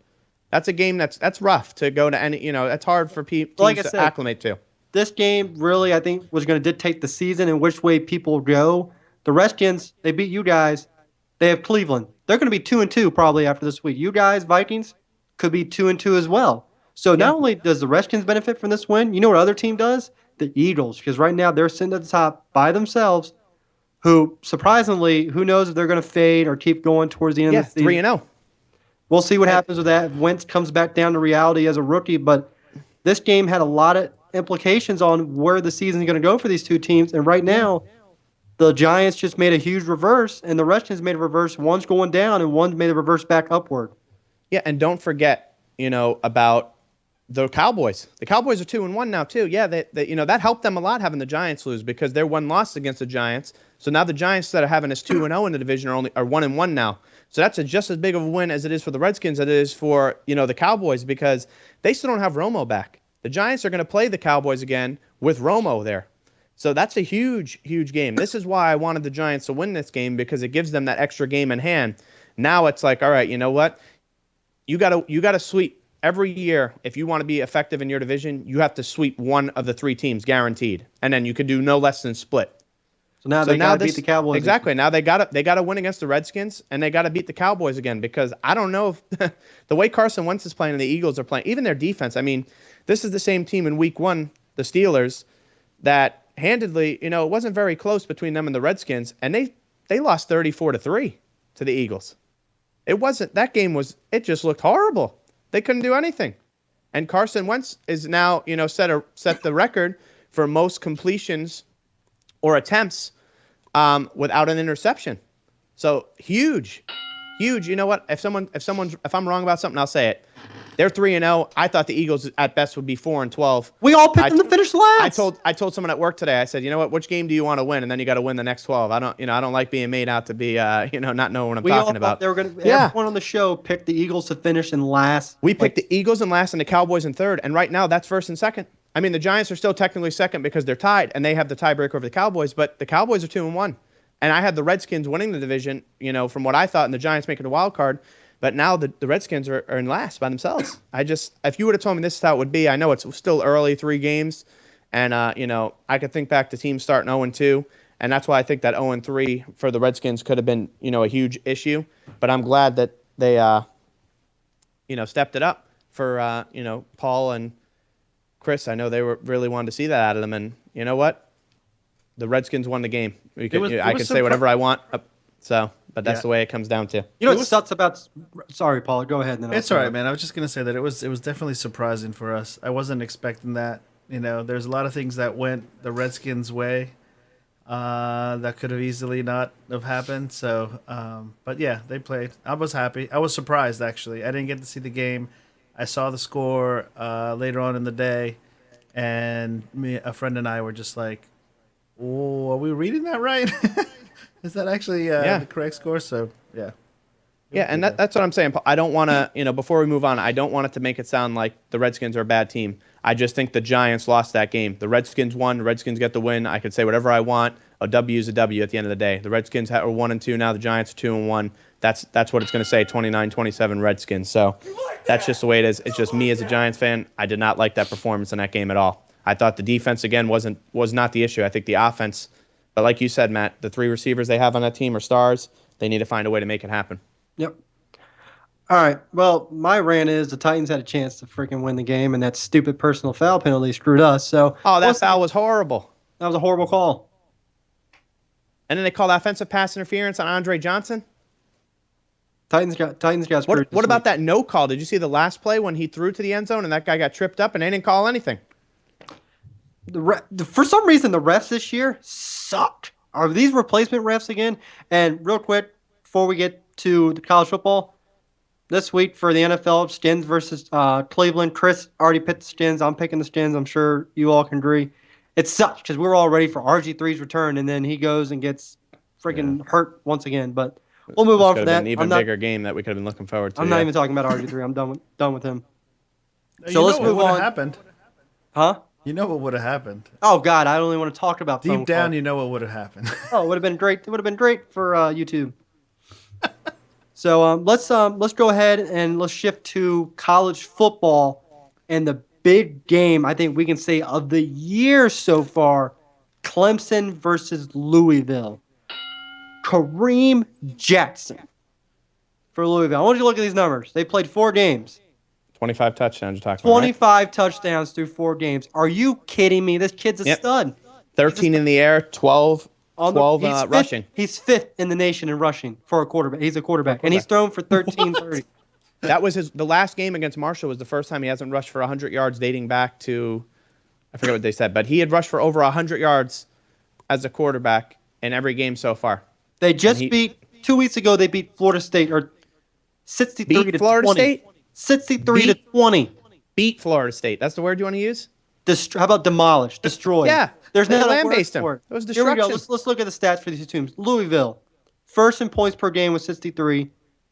That's a game that's rough to go to any. That's hard for teams to acclimate to. This game really, I think, was going to dictate the season and which way people go. The Redskins, they beat you guys. They have Cleveland. They're going to be 2-2 probably after this week. You guys, Vikings, could be 2-2 as well. So not only does the Redskins benefit from this win, you know what other team does? The Eagles, because right now they're sitting at the top by themselves. Who surprisingly, who knows if they're going to fade or keep going towards the end of the season? 3-0. We'll see what happens with that. If Wentz comes back down to reality as a rookie, but this game had a lot of implications on where the season is going to go for these 2 teams. And right now, the Giants just made a huge reverse, and the Redskins made a reverse. One's going down, and one's made a reverse back upward. Yeah, and don't forget, about the Cowboys. The Cowboys are 2-1 now too. Yeah, that helped them a lot having the Giants lose because their one loss against the Giants. So now the Giants that are having this 2-0 in the division are 1-1 now. So that's just as big of a win as it is for the Redskins as it is for the Cowboys because they still don't have Romo back. The Giants are going to play the Cowboys again with Romo there. So that's a huge, huge game. This is why I wanted the Giants to win this game because it gives them that extra game in hand. Now it's like, all right, you know what? You gotta sweep every year. If you want to be effective in your division, you have to sweep one of the 3 teams guaranteed, and then you could do no less than split. So now they got to beat the Cowboys. Exactly. Now they got to win against the Redskins, and they got to beat the Cowboys again because I don't know if the way Carson Wentz is playing and the Eagles are playing, even their defense. I mean, this is the same team in Week 1, the Steelers, that handedly, it wasn't very close between them and the Redskins, and they lost 34-3 to the Eagles. It wasn't that game was. It just looked horrible. They couldn't do anything, and Carson Wentz is now set the record for most completions or attempts without an interception. So huge. You know what? If I'm wrong about something, I'll say it. They're 3-0. I thought the Eagles at best would be 4-12. We all picked them to finish last. I told someone at work today. I said, you know what? Which game do you want to win? And then you got to win the next 12. I don't like being made out to be not knowing what I'm talking about. They were going to. Everyone on the show picked the Eagles to finish in last. We picked the Eagles in last and the Cowboys in third. And right now that's first and second. I mean, the Giants are still technically second because they're tied and they have the tiebreaker over the Cowboys. But the Cowboys are 2-1. And I had the Redskins winning the division, from what I thought, and the Giants making the wild card. But now the Redskins are in last by themselves. If you would have told me this is how it would be, I know it's still early, 3 games. And, I could think back to teams starting 0-2. And that's why I think that 0-3 for the Redskins could have been, a huge issue. But I'm glad that they, stepped it up for, Paul and Chris. I know they were really wanted to see that out of them. And you know what? The Redskins won the game. I could say whatever I want. But that's the way it comes down to. You know what sucks about? Sorry, Paul. Go ahead. It's all right, man. I was just gonna say that it was definitely surprising for us. I wasn't expecting that. There's a lot of things that went the Redskins' way that could have easily not have happened. So, but yeah, they played. I was happy. I was surprised actually. I didn't get to see the game. I saw the score later on in the day, and a friend and I were just like, "Oh, are we reading that right?" Is that actually the correct score? So, yeah. Yeah, and that's what I'm saying. I don't want to, before we move on, I don't want it to make it sound like the Redskins are a bad team. I just think the Giants lost that game. The Redskins won. The Redskins get the win. I could say whatever I want. A W is a W at the end of the day. The Redskins are 1-2 now. The Giants are 2-1. That's what it's going to say. 29-27 Redskins. So that's just the way it is. It's just me as a Giants fan. I did not like that performance in that game at all. I thought the defense again was not the issue. I think the offense, but like you said, Matt, the 3 receivers they have on that team are stars. They need to find a way to make it happen. Yep. All right. Well, my rant is the Titans had a chance to freaking win the game, and that stupid personal foul penalty screwed us. So Oh, that foul was horrible. That was a horrible call. And then they called offensive pass interference on Andre Johnson. Titans got screwed. What about that no call? Did you see the last play when he threw to the end zone and that guy got tripped up and they didn't call anything? For some reason, the refs this year sucked. Are these replacement refs again? And real quick, before we get to the college football, this week for the NFL, Skins versus Cleveland. Chris already picked the Skins. I'm picking the Skins. I'm sure you all can agree. It sucks because we were all ready for RG3's return, and then he goes and gets freaking hurt once again. But we'll move on from that. An even bigger game that we could have been looking forward to. I'm not even talking about RG3. I'm done with him. So let's move on. What would have happened? Huh? You know what would have happened. Oh God, I don't even want to talk about deep down. You know what would have happened. Oh, it would have been great. It would have been great for YouTube. So let's go ahead and let's shift to college football and the big game I think we can say of the year so far: Clemson versus Louisville. Kareem Jackson for Louisville. I want you to look at these numbers. They played 4 games. 25 touchdowns you're talking about, 25 touchdowns through 4 games. Are you kidding me? This kid's a stud. 13 in the air, 12 rushing. He's 5th in the nation in rushing for a quarterback. He's a quarterback. And he's thrown for 1330. That was the last game against Marshall was the first time he hasn't rushed for 100 yards dating back to, I forget what they said, but he had rushed for over 100 yards as a quarterback in every game so far. They just beat, 2 weeks ago, they beat Florida State, or 63 to Florida 20. State? 63 to 20. Beat Florida State. That's the word you want to use? How about demolish, destroy? Yeah. There's They not a word land-based for it. It was Here we go. destruction. Let's look at the stats for these 2 teams. Louisville, first in points per game with 63,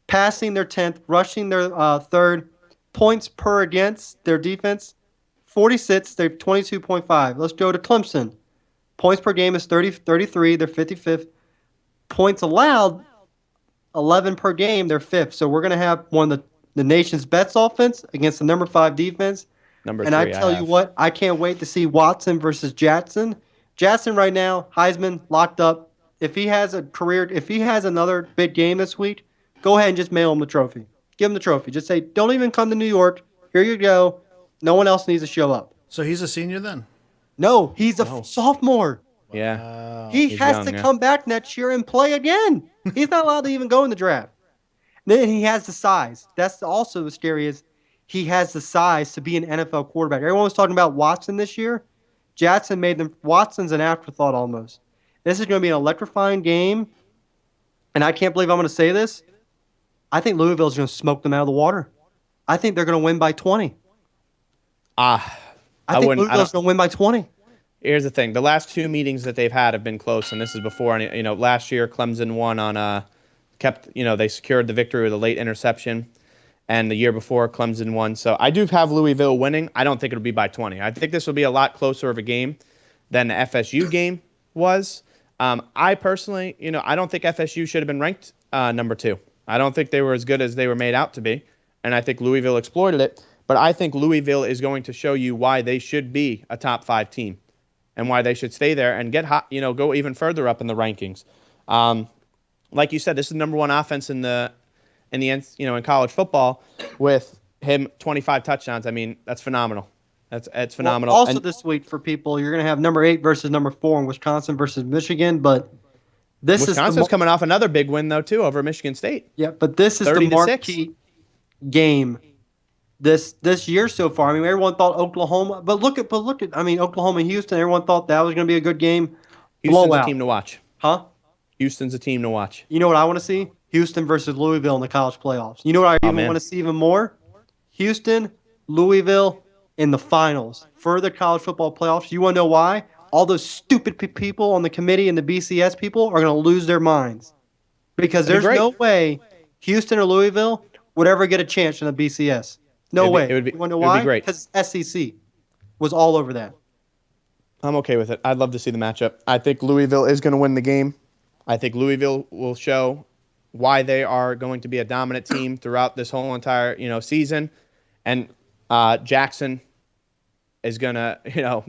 passing their 10th, rushing their 3rd, points per against their defense, 46. They're 22.5. Let's go to Clemson. Points per game is 33. They're 55th. Points allowed, 11 per game. They're 5th. So we're going to have one of the nation's best offense against the number 5 defense. And I tell you what, I can't wait to see Watson versus Jackson. Jackson right now, Heisman locked up. If he has another big game this week, go ahead and just mail him the trophy. Give him the trophy. Just say, don't even come to New York. Here you go. No one else needs to show up. So he's a senior then? No, he's a sophomore. Yeah. He has to come back next year and play again. He's not allowed to even go in the draft. Then he has the size. That's also the scariest. He has the size to be an NFL quarterback. Everyone was talking about Watson this year. Jackson made them. Watson's an afterthought almost. This is going to be an electrifying game, and I can't believe I'm going to say this. I think Louisville's going to smoke them out of the water. I think they're going to win by 20. I think Louisville's going to win by 20. Here's the thing: the last 2 meetings that they've had have been close, and this is before. Last year Clemson won on they secured the victory with a late interception. And the year before, Clemson won. So I do have Louisville winning. I don't think it'll be by 20. I think this will be a lot closer of a game than the FSU game was. I personally, I don't think FSU should have been ranked number 2. I don't think they were as good as they were made out to be. And I think Louisville exploited it. But I think Louisville is going to show you why they should be a top 5 team and why they should stay there and get hot, go even further up in the rankings. Like you said, this is the number 1 offense in in college football with him 25 touchdowns. I mean, that's phenomenal. It's phenomenal. Well, also this week for people, you're going to have number 8 versus number 4 in Wisconsin versus Michigan, but Wisconsin's coming off another big win though too over Michigan State. Yeah, but this is the marquee game this year so far. I mean, everyone thought Oklahoma, but look at Oklahoma and Houston. Everyone thought that was going to be a good game. Houston's a team to watch. Huh? Houston's a team to watch. You know what I want to see? Houston versus Louisville in the college playoffs. You know what I want to see even more? Houston, Louisville in the finals for the college football playoffs. You want to know why? All those stupid people on the committee and the BCS people are going to lose their minds because there's no way Houston or Louisville would ever get a chance in the BCS. No way. You want to know It would be why? great. Because SEC was all over that. I'm okay with it. I'd love to see the matchup. I think Louisville is going to win the game. I think Louisville will show why they are going to be a dominant team throughout this whole entire season, and Jackson is going to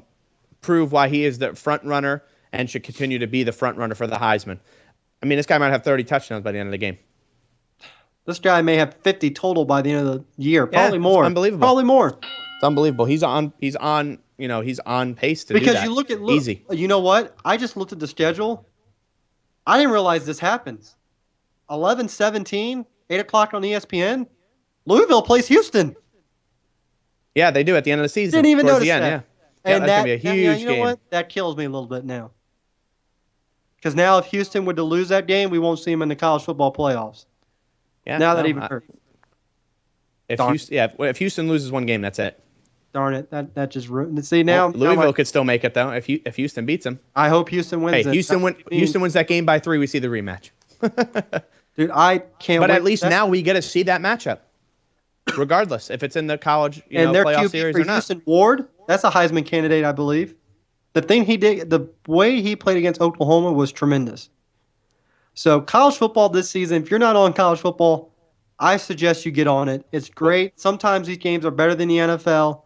prove why he is the front runner and should continue to be the front runner for the Heisman. I mean, this guy might have 30 touchdowns by the end of the game. This guy may have 50 total by the end of the year. Probably more. It's unbelievable. Probably more. It's unbelievable. He's on pace to do Because that. you look at easy. You know what? I just looked at the schedule. I didn't realize this happens. 11-17, 8 o'clock on ESPN. Louisville plays Houston. Yeah, they do at the end of the season. Didn't even towards notice the end, that. Yeah. And that's going to be a huge you know game. what? That kills me a little bit now. Because now if Houston were to lose that game, we won't see them in the college football playoffs. Yeah, Now that even hurts. If Houston loses one game, that's it. Darn it. That just ruined it. See, now Louisville could still make it, though, if Houston beats them. I hope Houston wins Hey, it. Houston wins that game by 3, we see the rematch. Dude, I can't wait. But at least now we get to see that matchup, regardless if it's in the college and their playoff QB series for or not. Houston, Ward, that's a Heisman candidate, I believe. The thing he did, the way he played against Oklahoma was tremendous. So college football this season, if you're not on college football, I suggest you get on it. It's great. Sometimes these games are better than the NFL.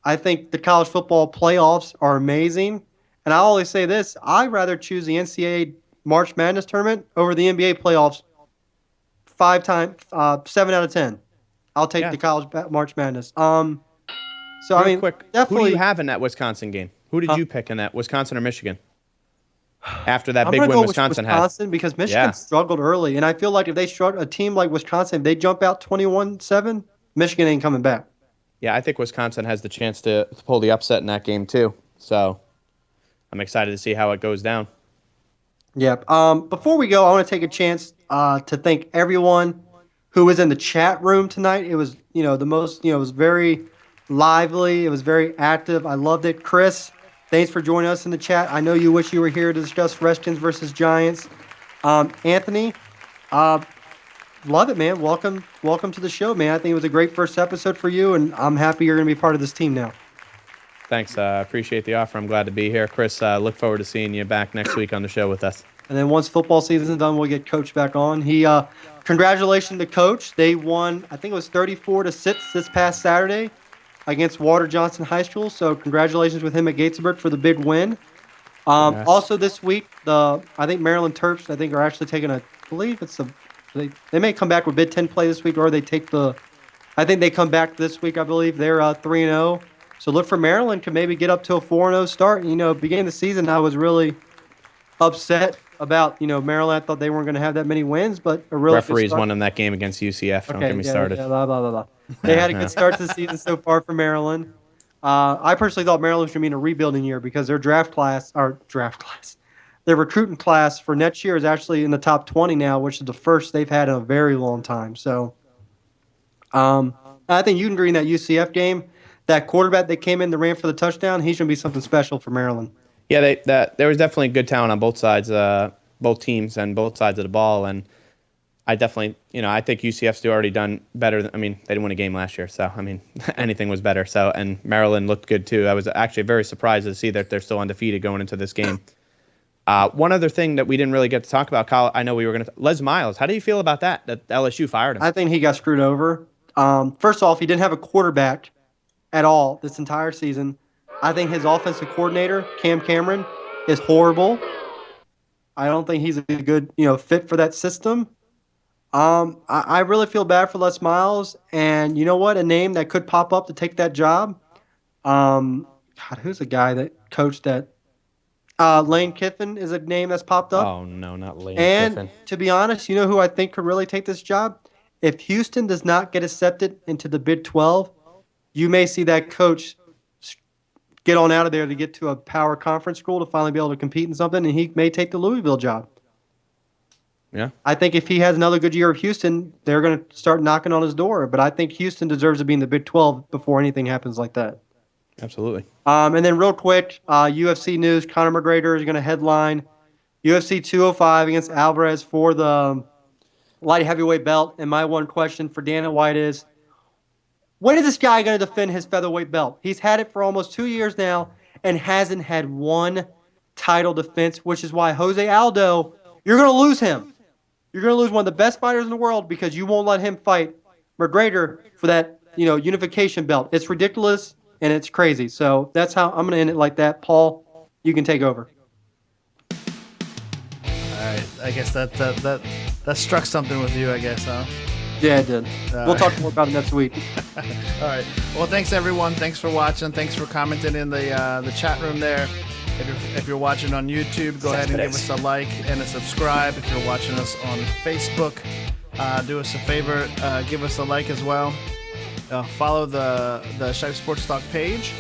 I think the college football playoffs are amazing. And I always say this, I'd rather choose the NCAA March Madness tournament over the NBA playoffs 7 out of 10. I'll take the college March Madness. So Real quick, definitely. who do you have in that Wisconsin game? Who did you pick in that, Wisconsin or Michigan? After that I'm big gonna win go with Wisconsin Wisconsin because Michigan struggled early, and I feel like if they struggle, a team like Wisconsin, if they jump out 21-7, Michigan ain't coming back. Yeah, I think Wisconsin has the chance to pull the upset in that game too. So I'm excited to see how it goes down. Yep. Before we go, I want to take a chance to thank everyone who was in the chat room tonight. It was, the most, it was very lively. It was very active. I loved it. Chris, thanks for joining us in the chat. I know you wish you were here to discuss Redskins versus Giants. Anthony, love it, man. Welcome to the show, man. I think it was a great first episode for you, and I'm happy you're going to be part of this team now. Thanks. I appreciate the offer. I'm glad to be here. Chris, look forward to seeing you back next week on the show with us. And then once football season's done, we'll get Coach back on. Congratulations to Coach. They won, I think it was 34-6 this past Saturday against Water Johnson High School. So congratulations with him at Gatesburg for the big win. Also this week, I think Maryland Terps, are actually taking they may come back with Big Ten play this week, or I think they come back this week, I believe. They're 3-0. So look for Maryland to maybe get up to a 4-0 start. Beginning of the season, I was really upset about, Maryland. I thought they weren't going to have that many wins, but a really referees won in that game against UCF. Don't get me started. Yeah, blah, blah, blah, blah. They had a good start to the season so far for Maryland. I personally thought Maryland was going to be in a rebuilding year because their their recruiting class for next year is actually in the top 20 now, which is the first they've had in a very long time. So I think you can agree in that UCF game, that quarterback that came in that ran for the touchdown, he's going to be something special for Maryland. Yeah, there was definitely good talent on both sides, both teams and both sides of the ball. And I definitely, I think UCF's already done better. They didn't win a game last year. So, anything was better. So, and Maryland looked good too. I was actually very surprised to see that they're still undefeated going into this game. One other thing that we didn't really get to talk about, Kyle, I know we were going to, Les Miles. How do you feel about that LSU fired him? I think he got screwed over. First off, he didn't have a quarterback at all this entire season. I think his offensive coordinator, Cam Cameron, is horrible. I don't think he's a good, fit for that system. I really feel bad for Les Miles, and you know what? A name that could pop up to take that job. Who's the guy that coached that? Lane Kiffin is a name that's popped up. Oh no, not Lane Kiffin. And to be honest, you know who I think could really take this job? If Houston does not get accepted into the Big 12, you may see that coach get on out of there to get to a power conference school to finally be able to compete in something, and he may take the Louisville job. Yeah. I think if he has another good year of Houston, they're going to start knocking on his door. But I think Houston deserves to be in the Big 12 before anything happens like that. Absolutely. And then real quick, UFC news, Conor McGregor is going to headline UFC 205 against Alvarez for the light heavyweight belt. And my one question for Dana White is, when is this guy going to defend his featherweight belt? He's had it for almost 2 years now and hasn't had one title defense, which is why Jose Aldo, you're going to lose him. You're going to lose one of the best fighters in the world because you won't let him fight McGregor for that, unification belt. It's ridiculous and it's crazy. So that's how I'm going to end it like that. Paul, you can take over. All right. I guess that struck something with you, I guess, huh? Yeah, it did. We'll talk more about it next week. All right. Well, thanks everyone. Thanks for watching. Thanks for commenting in the chat room there. If you're watching on YouTube, go ahead and give us a like and a subscribe. If you're watching us on Facebook, do us a favor, give us a like as well. Follow the Shipe Sports Talk page.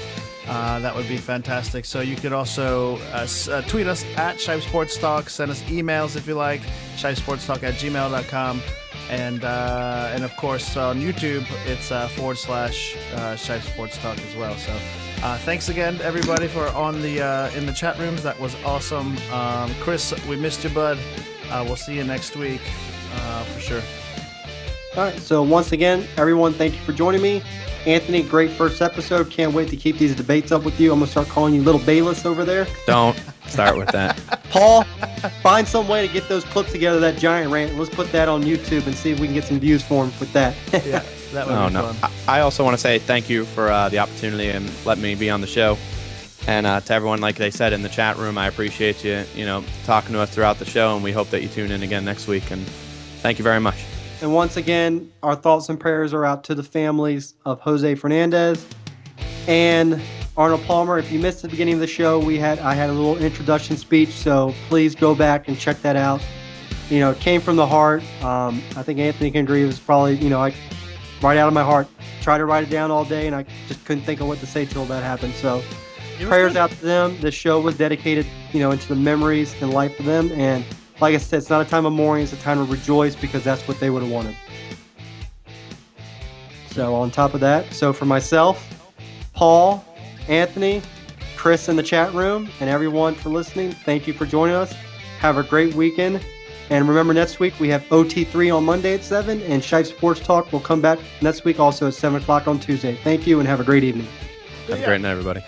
That would be fantastic. So you could also tweet us at Shipe Sports Talk. Send us emails if you like. ShipeSportsTalk@gmail.com. And of course on YouTube it's /Shipe Sports Talk as well. So thanks again to everybody for on the in the chat rooms. That was awesome. Chris, we missed you, bud. We'll see you next week for sure. All right. So once again, everyone, thank you for joining me. Anthony, great first episode. Can't wait to keep these debates up with you. I'm going to start calling you Little Bayless over there. Don't start with that. Paul, find some way to get those clips together, that giant rant. Let's put that on YouTube and see if we can get some views for him with that. Yeah, that would be fun. I also want to say thank you for the opportunity and letting me be on the show. And to everyone, like they said in the chat room, I appreciate you, talking to us throughout the show, and we hope that you tune in again next week. And thank you very much. And once again, our thoughts and prayers are out to the families of Jose Fernandez and Arnold Palmer. If you missed the beginning of the show, I had a little introduction speech, so please go back and check that out. It came from the heart. I think Anthony can agree. It was probably, right out of my heart. Tried to write it down all day, and I just couldn't think of what to say till that happened. So prayers out to them. This show was dedicated, into the memories and life of them. And like I said, it's not a time of mourning. It's a time to rejoice because that's what they would have wanted. So on top of that, so for myself, Paul, Anthony, Chris in the chat room, and everyone for listening, thank you for joining us. Have a great weekend. And remember, next week we have OT3 on Monday at 7, and Shipe Sports Talk will come back next week also at 7 o'clock on Tuesday. Thank you, and have a great evening. Have a great night, everybody.